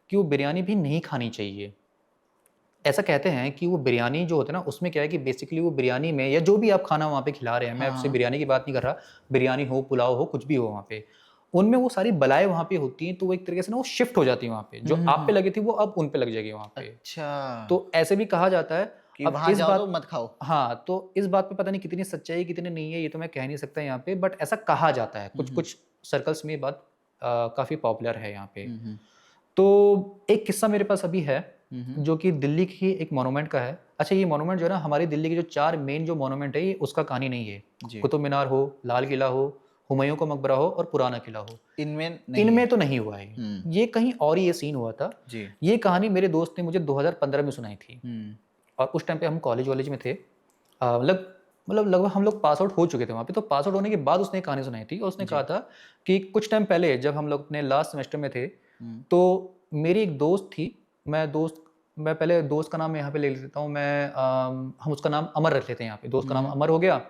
कि वो बिरयानी भी नहीं खानी चाहिए। ऐसा कहते हैं कि वो बिरयानी जो होता है ना, उसमें क्या है कि बेसिकली वो बिरयानी में, या जो भी आप खाना वहाँ पे खिला रहे हैं, मैं आपसे बिरयानी की बात नहीं कर रहा, बिरयानी हो, पुलाव हो, कुछ भी हो, वहाँ पे उनमें वो सारी बलाएं वहाँ पे होती हैं, तो वो एक तरीके से ना वो शिफ्ट हो जाती है वहाँ पे, जो आप पे लगी थी वो अब उन पे लग जाएगी वहाँ पे। अच्छा। तो ऐसे भी कहा जाता है। कि अब वहां इस जाओ बात तो मत खाओ। हाँ, तो इस बात पे पता नहीं कितनी सच्चाई कितनी नहीं है, ये तो मैं कह नहीं सकता यहाँ पे, बट ऐसा कहा जाता है। कुछ-कुछ सर्कल्स में ये बात काफ़ी पॉपुलर है यहाँ पे। हम्म। तो एक किस्सा मेरे पास अभी है, हम्म। जो कि दिल्ली की एक मॉन्यूमेंट का है। अच्छा, ये मॉन्यूमेंट जो है ना, हमारी दिल्ली के जो 4 मेन जो मॉन्यूमेंट है, ये उसका कहानी नहीं है। जी। कुतुब मीनार हो, लाल किला हो, हुमायूं का मकबरा हो और पुराना किला हो, इनमें नहीं इनमें है। तो नहीं हुआ है। ये कहीं और ही ये सीन हुआ था। जी। ये कहानी मेरे दोस्त ने मुझे 2015 में सुनाई थी। हम्म। और उस टाइम पे हम कॉलेज में थे। मतलब लगभग हम लोग पास आउट हो चुके थे वहाँ पे। तो पास आउट होने के बाद उसने एक कहानी सुनाई थी और उसने जी। कहा था कि कुछ टाइम पहले जब हम लोग अपने लास्ट सेमेस्टर में थे, हम्म। तो मेरी एक दोस्त थी। मैं पहले दोस्त का नाम यहाँ पे ले लेता हूँ। हम उसका नाम अमर रख लेते हैं यहाँ पे। दोस्त का नाम अमर हो गया।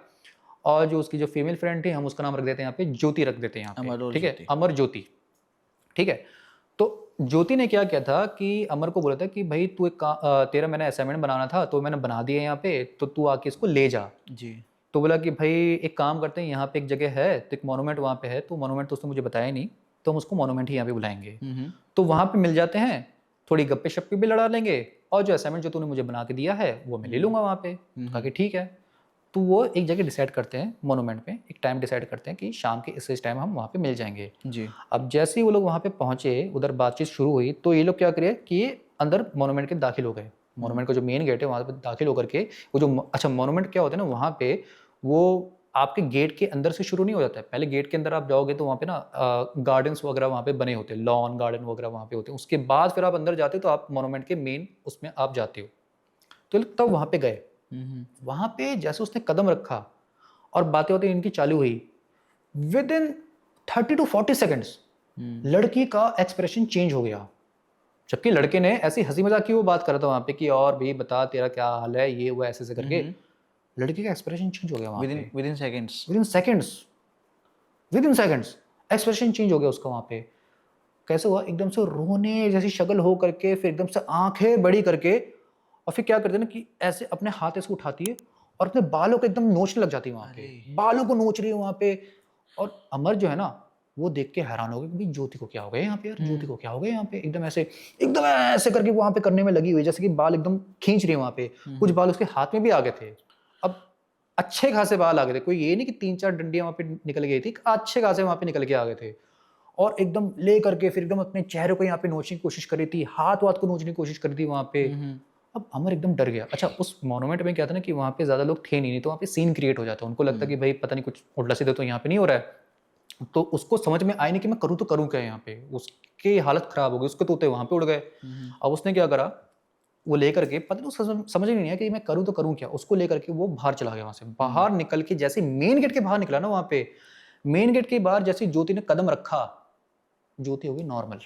और जो उसकी जो फीमेल फ्रेंड थी, हम उसका नाम रख देते हैं यहाँ पे, ज्योति रख देते हैं यहाँ पे। अमर और ठीक है, ज्योति। अमर ज्योति। ठीक है। तो ज्योति ने क्या किया था कि अमर को बोला था कि भाई तू तेरा मैंने असाइनमेंट बनाना था, तो मैंने बना दिया यहाँ पे, तो तू आके इसको ले जा। जी। तो बोला कि भाई एक काम करते हैं, यहाँ पे एक जगह है, तो एक मोनूमेंट वहाँ पे है। तो मोनूमेंट तो उसने मुझे बताया नहीं, तो हम उसको मोनूमेंट ही यहाँ पे बुलाएंगे। तो वहाँ पे मिल जाते हैं, थोड़ी गप्पे शप्पे भी लड़ा लेंगे, और जो असाइनमेंट जो तूने मुझे बना के दिया है वो मैं ले लूँगा वहाँ पे। कहा कि ठीक है। तो वो एक जगह डिसाइड करते हैं, मोनूमेंट पे एक टाइम डिसाइड करते हैं कि शाम के इस टाइम हम वहाँ पे मिल जाएंगे। जी। अब जैसे ही वो लोग वहाँ पे पहुँचे, उधर बातचीत शुरू हुई, तो ये लोग क्या करे कि ये अंदर मोनूमेंट के दाखिल हो गए। मोनूमेंट का जो मेन गेट है वहाँ पे दाखिल होकर के वो जो अच्छा मोनूमेंट क्या होता है ना, वहाँ पे वो आपके गेट के अंदर से शुरू नहीं हो जाता है। पहले गेट के अंदर आप जाओगे तो वहाँ पे ना गार्डन्स वगैरह वहाँ पे बने होते हैं, लॉन गार्डन वगैरह वहाँ पे होते हैं। उसके बाद फिर आप अंदर जाते हो तो आप मोनूमेंट के मेन उसमें आप जाते हो। तो ये लोग तब वहाँ पे गए। वहाँ पे जैसे उसने कदम रखा और बातें होती इनकी चालू हुई, विद इन 30 to 40 सेकेंड्स लड़की का एक्सप्रेशन चेंज हो गया। जबकि लड़के ने ऐसी हंसी मजाक की वो बात कर रहा था वहाँ पे कि और भी बता तेरा क्या हाल है, ये वो ऐसे करके लड़की का एक्सप्रेशन चेंज हो गया वहाँ पे। With in seconds. With in seconds expression change हो गया उसका वहाँ पे। कैसे हुआ? एकदम से रोने जैसी शक्ल हो करके, फिर एकदम से आंखें बड़ी करके, और फिर क्या करते हैं ना कि ऐसे अपने हाथ ऐसे उठाती है और अपने बालों को एकदम नोचने लग जाती है वहाँ पे। बालों को नोच रही है वहाँ पे। और अमर जो है ना, वो देख के हैरान हो गया कि भाई ज्योति को क्या हो गया यहाँ पे यार, ज्योति को क्या हो गया यहाँ पे। एकदम ऐसे करके वहाँ पे करने में लगी हुई, जैसे कि बाल एकदम खींच रही है वहाँ पे। कुछ बाल उसके हाथ में भी आ गए थे। अब अच्छे खासे बाल आ गए थे, कोई ये नहीं कि 3-4 डंडियां वहाँ पे निकल गई थी, अच्छे खासे वहाँ पे निकल के आ गए थे। और एकदम ले करके फिर एकदम अपने चेहरे को यहाँ पे नोचने की कोशिश कर रही थी, हाथ वाथ को नोचने की कोशिश कर रही थी वहाँ पे। अब अमर एकदम डर गया। अच्छा, उस मोनूमेंट में क्या था ना कि वहाँ पे ज्यादा लोग थे नहीं, तो वहाँ पे सीन क्रिएट हो जाता। उनको लगता कि भाई पता नहीं कुछ उल्टा सीधा तो यहाँ पे नहीं हो रहा है। तो उसको समझ में आई नहीं कि मैं करूँ तो करूँ क्या यहाँ पे। उसकी हालत खराब हो गई, उसके तोते वहाँ पे उड़ गए। अब उसने क्या करा, वो लेकर के, पता नहीं उसको समझ ही नहीं आया कि मैं करूँ तो करूँ क्या। उसको लेकर के वो बाहर चला गया। वहाँ से बाहर निकल के जैसे मेन गेट के बाहर निकला ना, वहाँ पे मेन गेट के बाहर जैसे ज्योति ने कदम रखा, ज्योति हो गई नॉर्मल।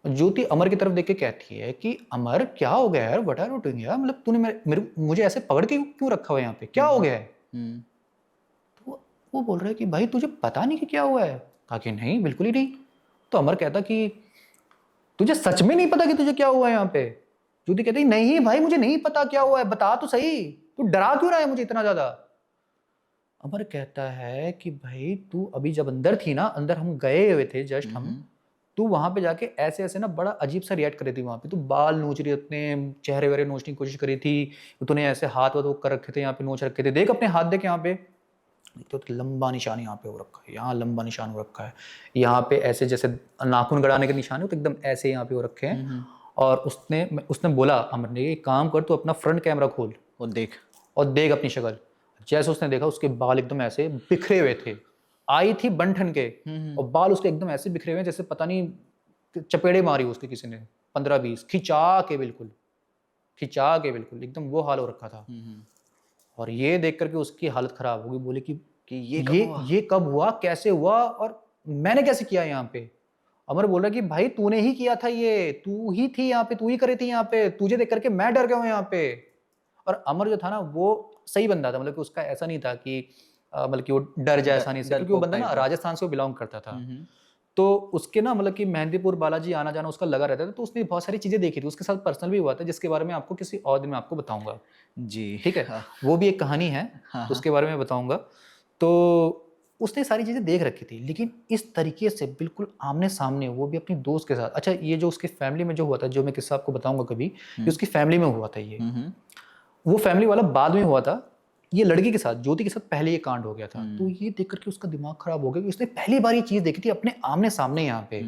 ज्योति अमर की तरफ देख के कहती है कि अमर क्या हो गया यार, व्हाट आर यू डूइंग यार, मतलब तूने मुझे ऐसे पकड़ के क्यों रखा हुआ है यहाँ पे, क्या हो गया है? तो वो बोल रहा है कि भाई तुझे पता नहीं कि क्या हुआ है। कहा कि नहीं, बिल्कुल ही नहीं। तो अमर कहता कि तुझे सच में नहीं पता कि तुझे क्या हुआ है यहाँ पे? ज्योति कहती नहीं भाई, मुझे नहीं पता क्या हुआ है, बता तो सही, तू डरा क्यों रहा है मुझे इतना ज्यादा? अमर कहता है कि भाई तू अभी जब अंदर थी ना, अंदर हम गए हुए थे जस्ट हम, तू वहां पे जाके ऐसे ऐसे ना बड़ा अजीब सा रिएक्ट कर रही थी वहां पे। तू बाल नोच रही, अपने चेहरे वेरे नोचने की कोशिश करी थी, तूने ऐसे हाथ वाथ कर रखे थे यहाँ पे, नोच रखे थे। देख अपने हाथ, देख यहाँ पे, तो लंबा निशान यहाँ पे हो रखा है, यहाँ लंबा निशान हो रखा है, यहाँ पे ऐसे जैसे नाखून गड़ाने के निशान है तो एकदम ऐसे यहाँ पे हो रखे हैं। और उसने बोला अमर ने, एक काम कर तू अपना फ्रंट कैमरा खोल और देख अपनी शक्ल। जैसे उसने देखा, उसके बाल एकदम ऐसे बिखरे हुए थे, आई थी बन के, और बाल उसके एकदम ऐसे बिखरे हुए जैसे पता नहीं चपेड़े मारी उसके किसी ने 15-20, खिंचा के बिल्कुल एकदम वो हाल हो रखा था। और ये देख करके उसकी हालत खराब हो गई। बोले कि ये कब हुआ, कैसे हुआ, और मैंने कैसे किया यहाँ पे? अमर बोल रहा कि भाई तूने ही किया था, ये तू ही थी यहाँ पे, तू ही करी थी यहाँ पे, तुझे देख करके मैं डर गया हूँ यहाँ पे। और अमर जो था ना वो सही बंदा था, मतलब कि उसका ऐसा नहीं था कि मतलब कि वो डर जाए आसानी से, क्योंकि वो बंदा ना राजस्थान से बिलोंग करता था। तो उसके ना मतलब कि मेहंदीपुर बालाजी आना जाना उसका लगा रहता था। तो उसने बहुत सारी चीजें देखी थी, उसके साथ पर्सनल भी हुआ था, जिसके बारे में आपको किसी और दिन में आपको बताऊंगा जी। ठीक है, वो भी एक कहानी है, तो उसके बारे में बताऊंगा। तो उसने सारी चीज़ें देख रखी थी, लेकिन इस तरीके से बिल्कुल आमने-सामने, वो भी अपनी दोस्त के साथ। अच्छा, ये जो उसकी फैमिली में जो हुआ था, जो मैं किस्सा आपको बताऊँगा कभी, ये उसकी फैमिली में हुआ था ये। हम्म। वो फैमिली वाला बाद में हुआ था। ये लड़की के साथ, ज्योति के साथ पहले ये कांड हो गया था। तो ये देख कर के उसका दिमाग खराब हो गया कि उसने पहली बार ये चीज़ देखी थी अपने आमने-सामने यहाँ पे।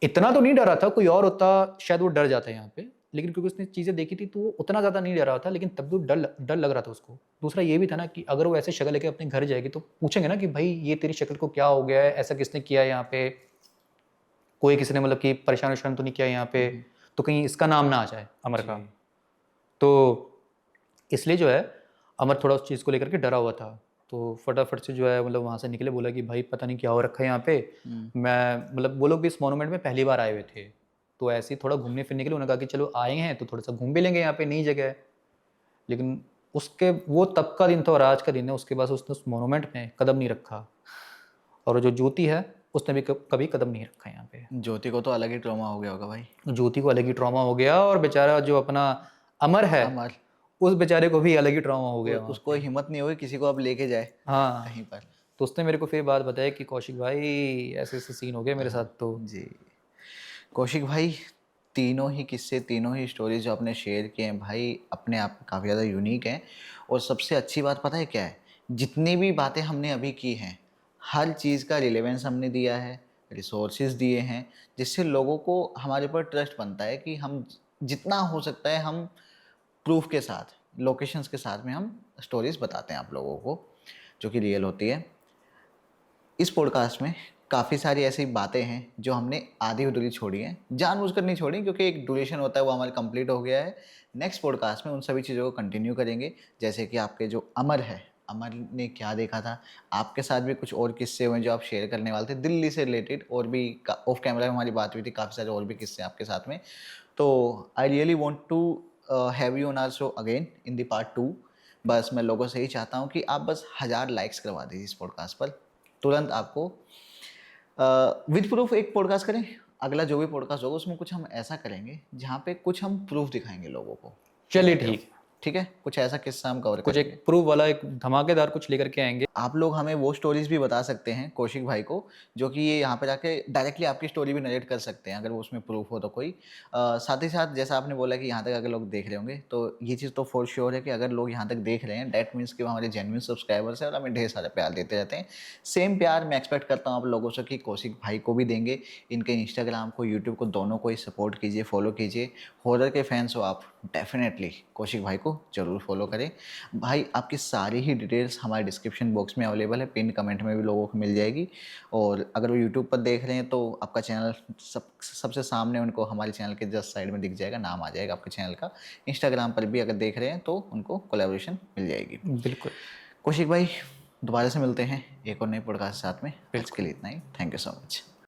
इतना तो नहीं डरा था, कोई और होता शायद वो डर जाता यहाँ पे, लेकिन क्योंकि उसने चीज़ें देखी थी तो वो उतना ज़्यादा नहीं डरा था, लेकिन तब भी डर लग रहा था उसको। दूसरा ये भी था ना कि अगर वो ऐसे शक्ल लेके अपने घर जाएगी तो पूछेंगे ना कि भाई ये तेरी शक्ल को क्या हो गया है, ऐसा किसने किया है यहाँ पे, कोई किसी ने मतलब कि परेशान वरेशान तो नहीं किया यहाँ पे, तो कहीं इसका नाम ना आ जाए अमर का। तो इसलिए जो है अमर थोड़ा उस चीज़ को लेकर के डरा हुआ था। तो फटाफट से जो है मतलब वहाँ से निकले, बोला कि भाई पता नहीं क्या हो रखा है यहाँ पे। मैं मतलब वो लोग भी इस मॉन्यूमेंट में पहली बार आए हुए थे, तो ऐसे ही थोड़ा घूमने फिरने के लिए उन्होंने कहा कि चलो आए हैं तो थोड़ा सा घूम भी लेंगे, यहाँ पे नई जगह है। लेकिन उसके वो तब का दिन था और आज का दिन है, उसके बाद उसने उस मॉन्यूमेंट में कदम नहीं रखा। और जो ज्योति है उसने भी कभी कदम नहीं रखा यहाँ पे। ज्योति को तो अलग ही ट्रॉमा हो गया होगा भाई। ज्योति को अलग ही ट्रॉमा हो गया, और बेचारा जो अपना अमर है, अमर, उस बेचारे को भी अलग ही ट्रॉमा हो गया वहाँ उसको पे। हिम्मत नहीं हुई किसी को अब लेके जाए हाँ, कहीं पर। तो उसने मेरे को फिर बात बताया कि कौशिक भाई ऐसे ऐसे सीन हो गए मेरे साथ। तो जी कौशिक भाई, तीनों ही किस्से, तीनों ही स्टोरीज जो आपने शेयर किए हैं भाई, अपने आप में काफ़ी ज़्यादा यूनिक हैं। और सबसे अच्छी बात पता है क्या है, जितनी भी बातें हमने अभी की हैं, हर चीज़ का रिलेवेंस हमने दिया है, रिसोर्सेज दिए हैं, जिससे लोगों को हमारे ऊपर ट्रस्ट बनता है कि हम जितना हो सकता है हम प्रूफ के साथ, लोकेशंस के साथ में हम स्टोरीज बताते हैं आप लोगों को, जो कि रियल होती है। इस पॉडकास्ट में काफ़ी सारी ऐसी बातें हैं जो हमने आधी अधूरी छोड़ी हैं, जानबूझकर नहीं छोड़ी, क्योंकि एक ड्यूरेशन होता है वो हमारा कंप्लीट हो गया है। नेक्स्ट पॉडकास्ट में उन सभी चीज़ों को कंटिन्यू करेंगे, जैसे कि आपके जो अमर है, अमर ने क्या देखा था, आपके साथ भी कुछ और किस्से हुए जो आप शेयर करने वाले थे दिल्ली से रिलेटेड, और भी ऑफ कैमरा में हमारी बात हुई थी, काफ़ी सारे और भी किस्से आपके साथ में। तो I really want to have you on our show again in the part 2। बस मैं लोगों से ही चाहता हूँ कि आप बस 1000 लाइक्स करवा दीजिए इस पॉडकास्ट पर, तुरंत आपको विद प्रूफ एक पॉडकास्ट करें। अगला जो भी पॉडकास्ट होगा उसमें कुछ हम ऐसा करेंगे जहाँ पे कुछ हम प्रूफ दिखाएंगे लोगों को। चलिए ठीक है, ठीक है, कुछ ऐसा किस्सा हम कवर कुछ करेंगे। एक प्रूफ वाला एक धमाकेदार कुछ लेकर के आएंगे। आप लोग हमें वो स्टोरीज भी बता सकते हैं कौशिक भाई को, जो कि ये यहाँ पे जाके डायरेक्टली आपकी स्टोरी भी नरेट कर सकते हैं अगर वो उसमें प्रूफ हो तो कोई। साथ ही साथ जैसा आपने बोला कि यहाँ तक अगर लोग देख रहे होंगे, तो ये चीज़ तो फॉर श्योर है कि अगर लोग यहाँ तक देख रहे हैं डैट मीन्स कि वो हमारे जेन्युइन सब्सक्राइबर्स हैं और हमें ढेर सारा प्यार देते रहते हैं। सेम प्यार मैं एक्सपेक्ट करता हूँ आप लोगों से कि कौशिक भाई को भी देंगे। इनके इंस्टाग्राम को, यूट्यूब को, दोनों को ही सपोर्ट कीजिए, फॉलो कीजिए। हॉरर के फैंस हो आप, डेफिनेटली कौशिक भाई को ज़रूर फॉलो करें। भाई आपकी सारी ही डिटेल्स हमारे डिस्क्रिप्शन बॉक्स में अवेलेबल है, पिन कमेंट में भी लोगों को मिल जाएगी। और अगर वो यूट्यूब पर देख रहे हैं तो आपका चैनल सबसे सामने उनको हमारे चैनल के जस्ट साइड में दिख जाएगा, नाम आ जाएगा आपके चैनल का। इंस्टाग्राम पर भी अगर देख रहे हैं तो उनको कोलैबोरेशन मिल जाएगी। बिल्कुल, कौशिक भाई दोबारा से मिलते हैं एक और नए पॉडकास्ट के साथ में। आज के लिए इतना ही, थैंक यू सो मच।